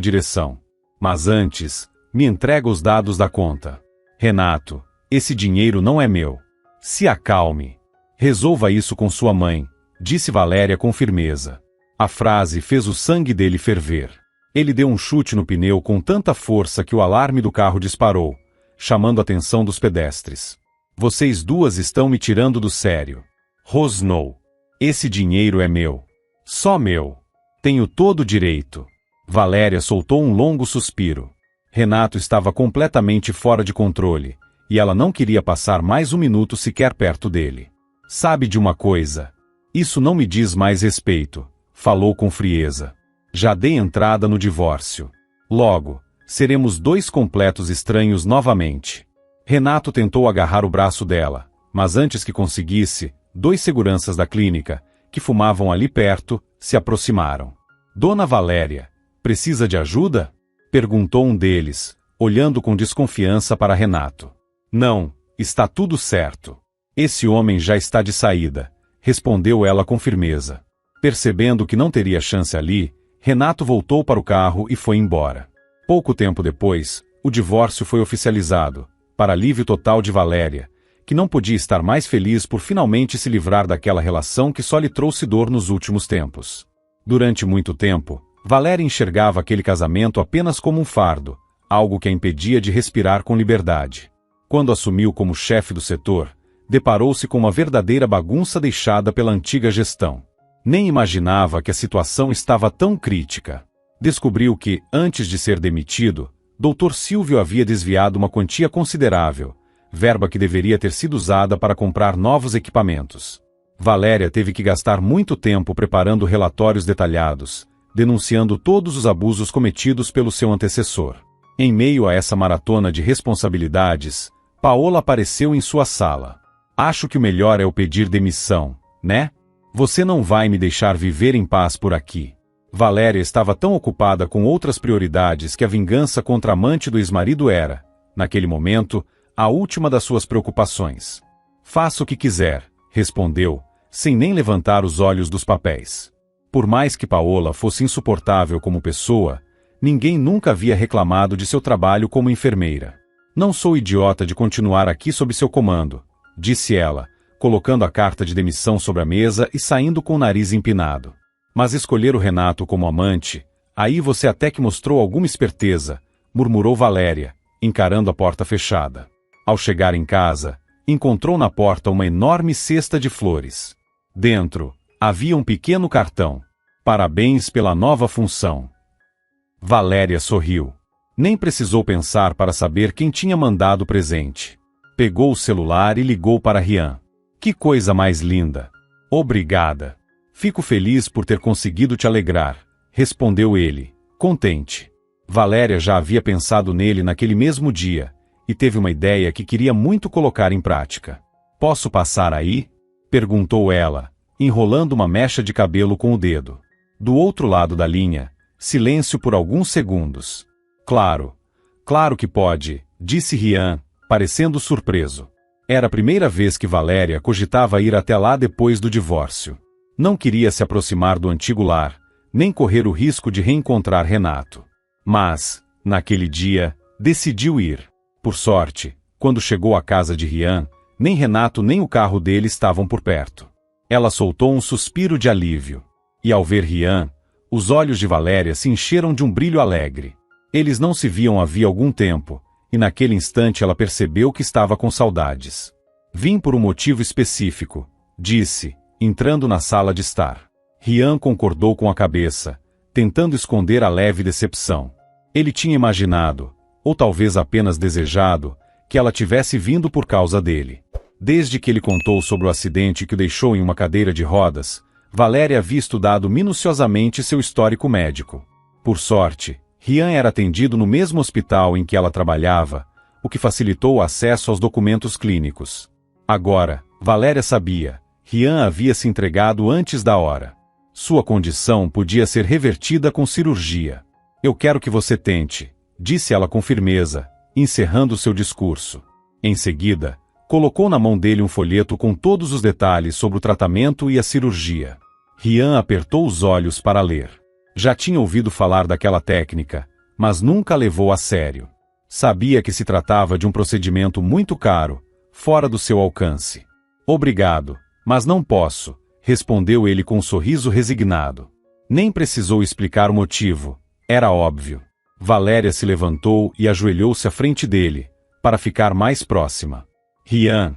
direção. Mas antes, me entrega os dados da conta. Renato, esse dinheiro não é meu. Se acalme. Resolva isso com sua mãe, disse Valéria com firmeza. A frase fez o sangue dele ferver. Ele deu um chute no pneu com tanta força que o alarme do carro disparou, chamando a atenção dos pedestres. Vocês duas estão me tirando do sério. Rosnou. Esse dinheiro é meu. Só meu. Tenho todo o direito. Valéria soltou um longo suspiro. Renato estava completamente fora de controle, e ela não queria passar mais um minuto sequer perto dele. Sabe de uma coisa? Isso não me diz mais respeito, falou com frieza. Já dei entrada no divórcio. Logo, seremos dois completos estranhos novamente. Renato tentou agarrar o braço dela, mas antes que conseguisse, dois seguranças da clínica, que fumavam ali perto, se aproximaram. Dona Valéria, precisa de ajuda? Perguntou um deles, olhando com desconfiança para Renato. Não, está tudo certo. Esse homem já está de saída, respondeu ela com firmeza. Percebendo que não teria chance ali, Renato voltou para o carro e foi embora. Pouco tempo depois, o divórcio foi oficializado, para alívio total de Valéria, que não podia estar mais feliz por finalmente se livrar daquela relação que só lhe trouxe dor nos últimos tempos. Durante muito tempo, Valéria enxergava aquele casamento apenas como um fardo, algo que a impedia de respirar com liberdade. Quando assumiu como chefe do setor, deparou-se com uma verdadeira bagunça deixada pela antiga gestão. Nem imaginava que a situação estava tão crítica. Descobriu que, antes de ser demitido, Dr. Silvio havia desviado uma quantia considerável, verba que deveria ter sido usada para comprar novos equipamentos. Valéria teve que gastar muito tempo preparando relatórios detalhados, denunciando todos os abusos cometidos pelo seu antecessor. Em meio a essa maratona de responsabilidades, Paola apareceu em sua sala. Acho que o melhor é eu pedir demissão, né? Você não vai me deixar viver em paz por aqui. Valéria estava tão ocupada com outras prioridades que a vingança contra a amante do ex-marido era, naquele momento, a última das suas preocupações. Faça o que quiser, respondeu, sem nem levantar os olhos dos papéis. Por mais que Paola fosse insuportável como pessoa, ninguém nunca havia reclamado de seu trabalho como enfermeira. Não sou idiota de continuar aqui sob seu comando, disse ela, colocando a carta de demissão sobre a mesa e saindo com o nariz empinado. Mas escolher o Renato como amante, aí você até que mostrou alguma esperteza, murmurou Valéria, encarando a porta fechada. Ao chegar em casa, encontrou na porta uma enorme cesta de flores. Dentro, havia um pequeno cartão. Parabéns pela nova função. Valéria sorriu. Nem precisou pensar para saber quem tinha mandado o presente. Pegou o celular e ligou para Rian. Que coisa mais linda. Obrigada. Fico feliz por ter conseguido te alegrar, respondeu ele, contente. Valéria já havia pensado nele naquele mesmo dia, e teve uma ideia que queria muito colocar em prática. Posso passar aí? Perguntou ela, enrolando uma mecha de cabelo com o dedo. Do outro lado da linha, silêncio por alguns segundos. Claro, claro que pode, disse Rian, parecendo surpreso. Era a primeira vez que Valéria cogitava ir até lá depois do divórcio. Não queria se aproximar do antigo lar, nem correr o risco de reencontrar Renato. Mas, naquele dia, decidiu ir. Por sorte, quando chegou à casa de Rian, nem Renato nem o carro dele estavam por perto. Ela soltou um suspiro de alívio. E ao ver Rian, os olhos de Valéria se encheram de um brilho alegre. Eles não se viam havia algum tempo, e naquele instante ela percebeu que estava com saudades. Vim por um motivo específico, disse, entrando na sala de estar. Rian concordou com a cabeça, tentando esconder a leve decepção. Ele tinha imaginado, ou talvez apenas desejado, que ela tivesse vindo por causa dele. Desde que ele contou sobre o acidente que o deixou em uma cadeira de rodas, Valéria havia estudado minuciosamente seu histórico médico. Por sorte, Rian era atendido no mesmo hospital em que ela trabalhava, o que facilitou o acesso aos documentos clínicos. Agora, Valéria sabia, Rian havia se entregado antes da hora. Sua condição podia ser revertida com cirurgia. Eu quero que você tente, disse ela com firmeza, encerrando seu discurso. Em seguida, colocou na mão dele um folheto com todos os detalhes sobre o tratamento e a cirurgia. Rian apertou os olhos para ler. Já tinha ouvido falar daquela técnica, mas nunca a levou a sério. Sabia que se tratava de um procedimento muito caro, fora do seu alcance. Obrigado, mas não posso, respondeu ele com um sorriso resignado. Nem precisou explicar o motivo, era óbvio. Valéria se levantou e ajoelhou-se à frente dele, para ficar mais próxima. Rian,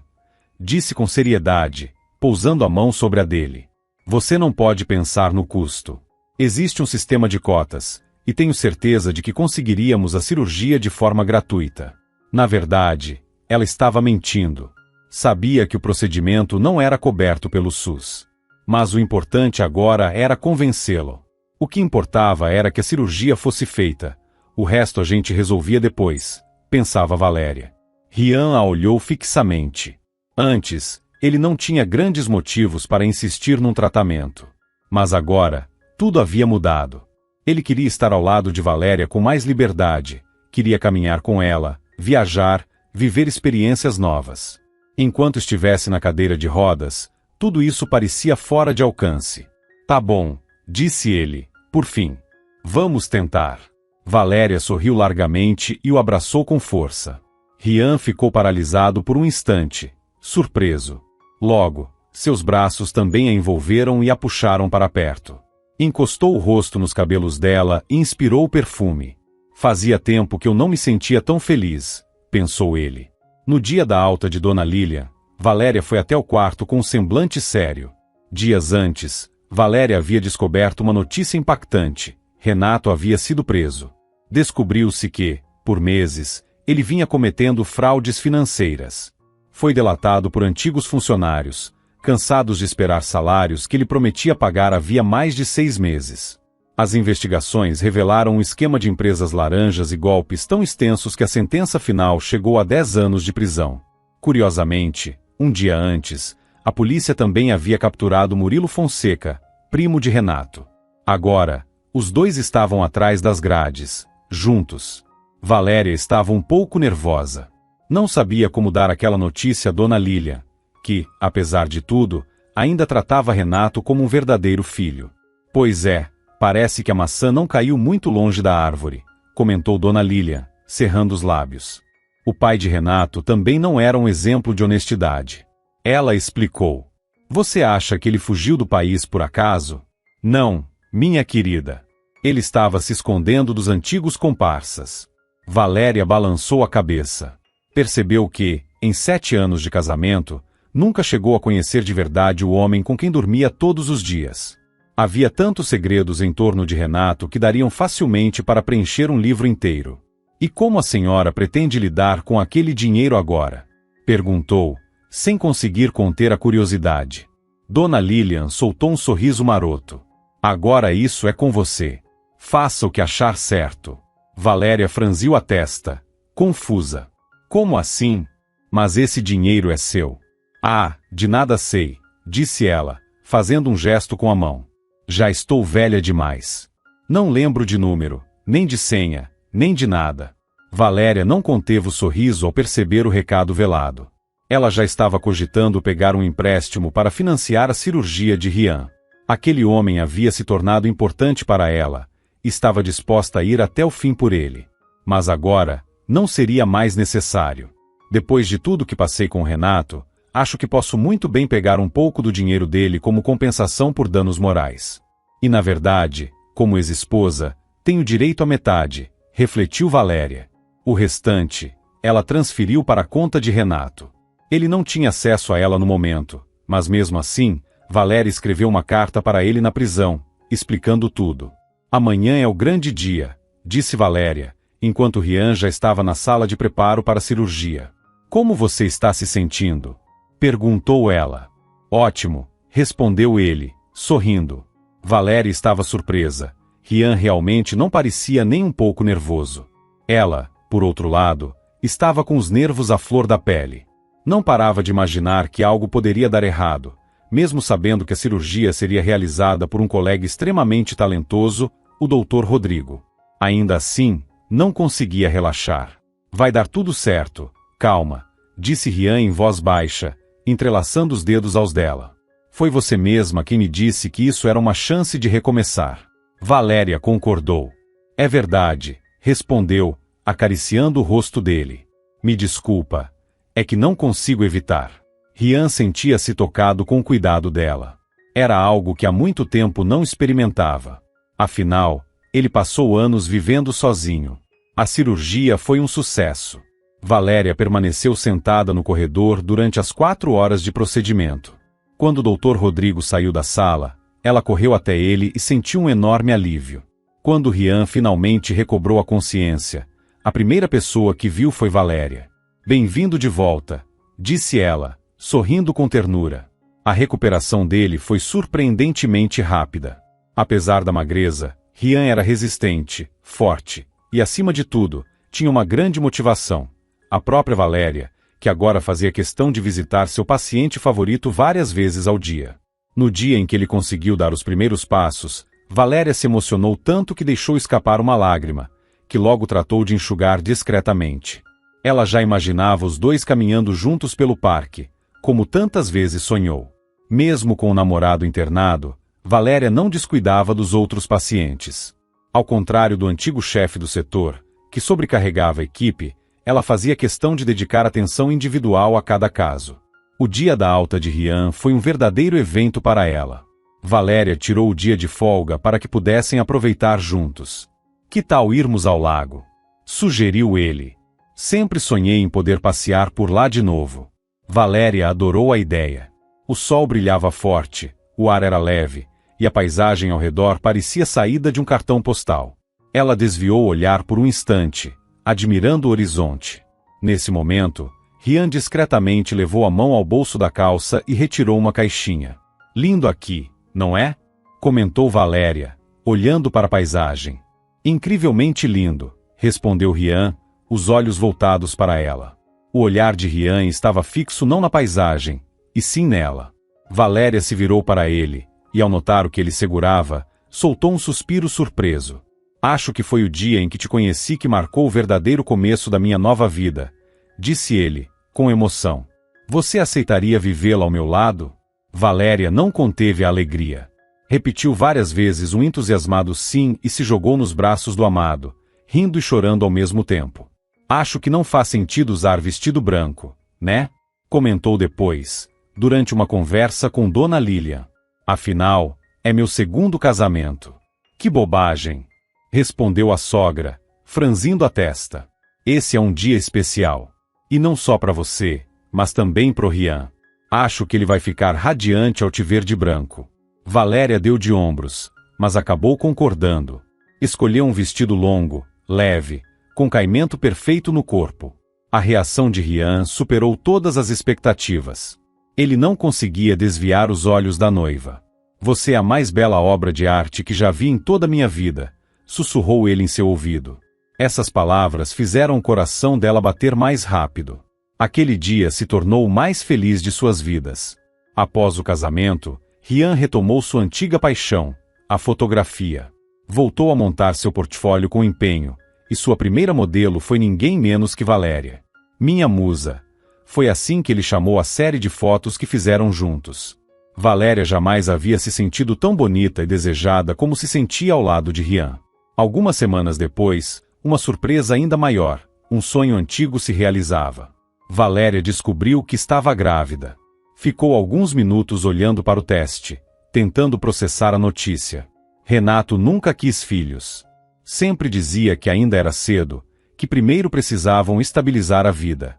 disse com seriedade, pousando a mão sobre a dele. Você não pode pensar no custo. Existe um sistema de cotas, e tenho certeza de que conseguiríamos a cirurgia de forma gratuita. Na verdade, ela estava mentindo. Sabia que o procedimento não era coberto pelo SUS. Mas o importante agora era convencê-lo. O que importava era que a cirurgia fosse feita. O resto a gente resolvia depois, pensava Valéria. Rian a olhou fixamente. Antes, ele não tinha grandes motivos para insistir num tratamento. Mas agora, tudo havia mudado. Ele queria estar ao lado de Valéria com mais liberdade, queria caminhar com ela, viajar, viver experiências novas. Enquanto estivesse na cadeira de rodas, tudo isso parecia fora de alcance. Tá bom, disse ele, por fim. Vamos tentar. Valéria sorriu largamente e o abraçou com força. Rian ficou paralisado por um instante, surpreso. Logo, seus braços também a envolveram e a puxaram para perto. Encostou o rosto nos cabelos dela e inspirou o perfume. Fazia tempo que eu não me sentia tão feliz, pensou ele. No dia da alta de Dona Lilian, Valéria foi até o quarto com um semblante sério. Dias antes, Valéria havia descoberto uma notícia impactante. Renato havia sido preso. Descobriu-se que, por meses, ele vinha cometendo fraudes financeiras. Foi delatado por antigos funcionários, cansados de esperar salários que ele prometia pagar havia mais de 6 meses. As investigações revelaram um esquema de empresas laranjas e golpes tão extensos que a sentença final chegou a 10 anos de prisão. Curiosamente, um dia antes, a polícia também havia capturado Murilo Fonseca, primo de Renato. Agora, os dois estavam atrás das grades, juntos. Valéria estava um pouco nervosa. Não sabia como dar aquela notícia a Dona Lilian, que, apesar de tudo, ainda tratava Renato como um verdadeiro filho. Pois é, parece que a maçã não caiu muito longe da árvore, comentou Dona Lilian, cerrando os lábios. O pai de Renato também não era um exemplo de honestidade. Ela explicou. Você acha que ele fugiu do país por acaso? Não, minha querida. Ele estava se escondendo dos antigos comparsas. Valéria balançou a cabeça. Percebeu que, em 7 anos de casamento, nunca chegou a conhecer de verdade o homem com quem dormia todos os dias. Havia tantos segredos em torno de Renato que dariam facilmente para preencher um livro inteiro. E como a senhora pretende lidar com aquele dinheiro agora? Perguntou, sem conseguir conter a curiosidade. Dona Lilian soltou um sorriso maroto. Agora isso é com você. Faça o que achar certo. Valéria franziu a testa, confusa. Como assim? Mas esse dinheiro é seu. Ah, de nada sei, disse ela, fazendo um gesto com a mão. Já estou velha demais. Não lembro de número, nem de senha, nem de nada. Valéria não conteve o sorriso ao perceber o recado velado. Ela já estava cogitando pegar um empréstimo para financiar a cirurgia de Rian. Aquele homem havia se tornado importante para ela, e estava disposta a ir até o fim por ele. Mas agora, não seria mais necessário. Depois de tudo que passei com o Renato, acho que posso muito bem pegar um pouco do dinheiro dele como compensação por danos morais. E na verdade, como ex-esposa, tenho direito à metade, refletiu Valéria. O restante, ela transferiu para a conta de Renato. Ele não tinha acesso a ela no momento, mas mesmo assim, Valéria escreveu uma carta para ele na prisão, explicando tudo. Amanhã é o grande dia, disse Valéria, enquanto Rian já estava na sala de preparo para a cirurgia. Como você está se sentindo? Perguntou ela. Ótimo, respondeu ele, sorrindo. Valéria estava surpresa. Rian realmente não parecia nem um pouco nervoso. Ela, por outro lado, estava com os nervos à flor da pele. Não parava de imaginar que algo poderia dar errado, mesmo sabendo que a cirurgia seria realizada por um colega extremamente talentoso, o Dr. Rodrigo. Ainda assim, não conseguia relaxar. Vai dar tudo certo, calma, disse Rian em voz baixa, entrelaçando os dedos aos dela. Foi você mesma quem me disse que isso era uma chance de recomeçar. Valéria concordou. É verdade, respondeu, acariciando o rosto dele. Me desculpa, é que não consigo evitar. Rian sentia-se tocado com o cuidado dela. Era algo que há muito tempo não experimentava. Afinal, ele passou anos vivendo sozinho. A cirurgia foi um sucesso. Valéria permaneceu sentada no corredor durante as 4 horas de procedimento. Quando o Dr. Rodrigo saiu da sala, ela correu até ele e sentiu um enorme alívio. Quando Rian finalmente recobrou a consciência, a primeira pessoa que viu foi Valéria. Bem-vindo de volta, disse ela, sorrindo com ternura. A recuperação dele foi surpreendentemente rápida. Apesar da magreza, Rian era resistente, forte e, acima de tudo, tinha uma grande motivação. A própria Valéria, que agora fazia questão de visitar seu paciente favorito várias vezes ao dia. No dia em que ele conseguiu dar os primeiros passos, Valéria se emocionou tanto que deixou escapar uma lágrima, que logo tratou de enxugar discretamente. Ela já imaginava os dois caminhando juntos pelo parque, como tantas vezes sonhou. Mesmo com o namorado internado, Valéria não descuidava dos outros pacientes. Ao contrário do antigo chefe do setor, que sobrecarregava a equipe, ela fazia questão de dedicar atenção individual a cada caso. O dia da alta de Rian foi um verdadeiro evento para ela. Valéria tirou o dia de folga para que pudessem aproveitar juntos. Que tal irmos ao lago? Sugeriu ele. Sempre sonhei em poder passear por lá de novo. Valéria adorou a ideia. O sol brilhava forte, o ar era leve, e a paisagem ao redor parecia saída de um cartão postal. Ela desviou o olhar por um instante, admirando o horizonte. Nesse momento, Rian discretamente levou a mão ao bolso da calça e retirou uma caixinha. Lindo aqui, não é? Comentou Valéria, olhando para a paisagem. Incrivelmente lindo, respondeu Rian, os olhos voltados para ela. O olhar de Rian estava fixo não na paisagem, e sim nela. Valéria se virou para ele, e ao notar o que ele segurava, soltou um suspiro surpreso. Acho que foi o dia em que te conheci que marcou o verdadeiro começo da minha nova vida, disse ele, com emoção. Você aceitaria vivê-la ao meu lado? Valéria não conteve a alegria. Repetiu várias vezes um entusiasmado sim e se jogou nos braços do amado, rindo e chorando ao mesmo tempo. Acho que não faz sentido usar vestido branco, né? Comentou depois, durante uma conversa com Dona Lilian. Afinal, é meu segundo casamento. Que bobagem! Respondeu a sogra, franzindo a testa. Esse é um dia especial. E não só para você, mas também pro Rian. Acho que ele vai ficar radiante ao te ver de branco. Valéria deu de ombros, mas acabou concordando. Escolheu um vestido longo, leve, com caimento perfeito no corpo. A reação de Rian superou todas as expectativas. Ele não conseguia desviar os olhos da noiva. Você é a mais bela obra de arte que já vi em toda a minha vida, sussurrou ele em seu ouvido. Essas palavras fizeram o coração dela bater mais rápido. Aquele dia se tornou o mais feliz de suas vidas. Após o casamento, Rian retomou sua antiga paixão, a fotografia. Voltou a montar seu portfólio com empenho, e sua primeira modelo foi ninguém menos que Valéria. Minha musa. Foi assim que ele chamou a série de fotos que fizeram juntos. Valéria jamais havia se sentido tão bonita e desejada como se sentia ao lado de Rian. Algumas semanas depois, uma surpresa ainda maior, um sonho antigo se realizava. Valéria descobriu que estava grávida. Ficou alguns minutos olhando para o teste, tentando processar a notícia. Renato nunca quis filhos. Sempre dizia que ainda era cedo, que primeiro precisavam estabilizar a vida.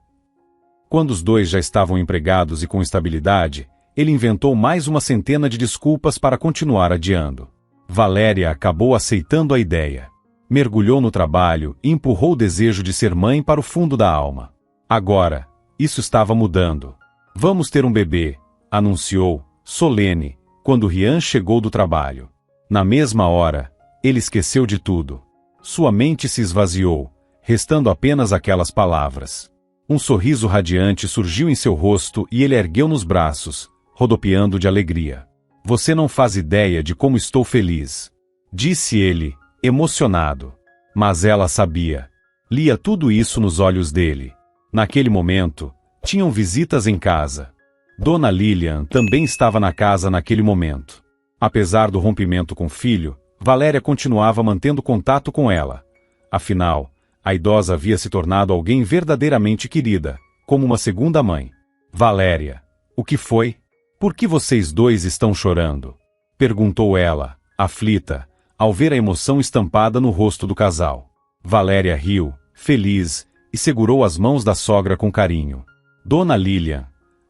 Quando os dois já estavam empregados e com estabilidade, ele inventou mais uma centena de desculpas para continuar adiando. Valéria acabou aceitando a ideia. Mergulhou no trabalho e empurrou o desejo de ser mãe para o fundo da alma. Agora, isso estava mudando. Vamos ter um bebê, anunciou, solene, quando Rian chegou do trabalho. Na mesma hora, ele esqueceu de tudo. Sua mente se esvaziou, restando apenas aquelas palavras. Um sorriso radiante surgiu em seu rosto e ele ergueu nos braços, rodopiando de alegria. Você não faz ideia de como estou feliz, disse ele, emocionado. Mas ela sabia. Lia tudo isso nos olhos dele. Naquele momento, tinham visitas em casa. Dona Lilian também estava na casa naquele momento. Apesar do rompimento com o filho, Valéria continuava mantendo contato com ela. Afinal, a idosa havia se tornado alguém verdadeiramente querida, como uma segunda mãe. Valéria, o que foi? Por que vocês dois estão chorando? Perguntou ela, aflita, ao ver a emoção estampada no rosto do casal. Valéria riu, feliz, e segurou as mãos da sogra com carinho. Dona Lilian,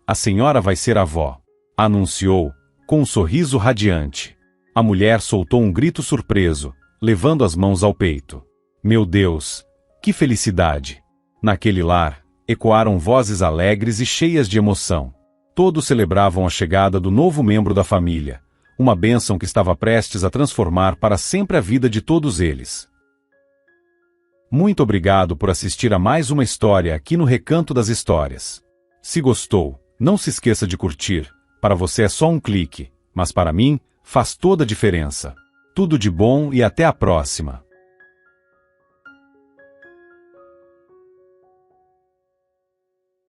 a senhora vai ser avó, anunciou, com um sorriso radiante. A mulher soltou um grito surpreso, levando as mãos ao peito. Meu Deus, que felicidade! Naquele lar, ecoaram vozes alegres e cheias de emoção. Todos celebravam a chegada do novo membro da família, uma bênção que estava prestes a transformar para sempre a vida de todos eles. Muito obrigado por assistir a mais uma história aqui no Recanto das Histórias. Se gostou, não se esqueça de curtir. Para você é só um clique, mas para mim, faz toda a diferença. Tudo de bom e até a próxima!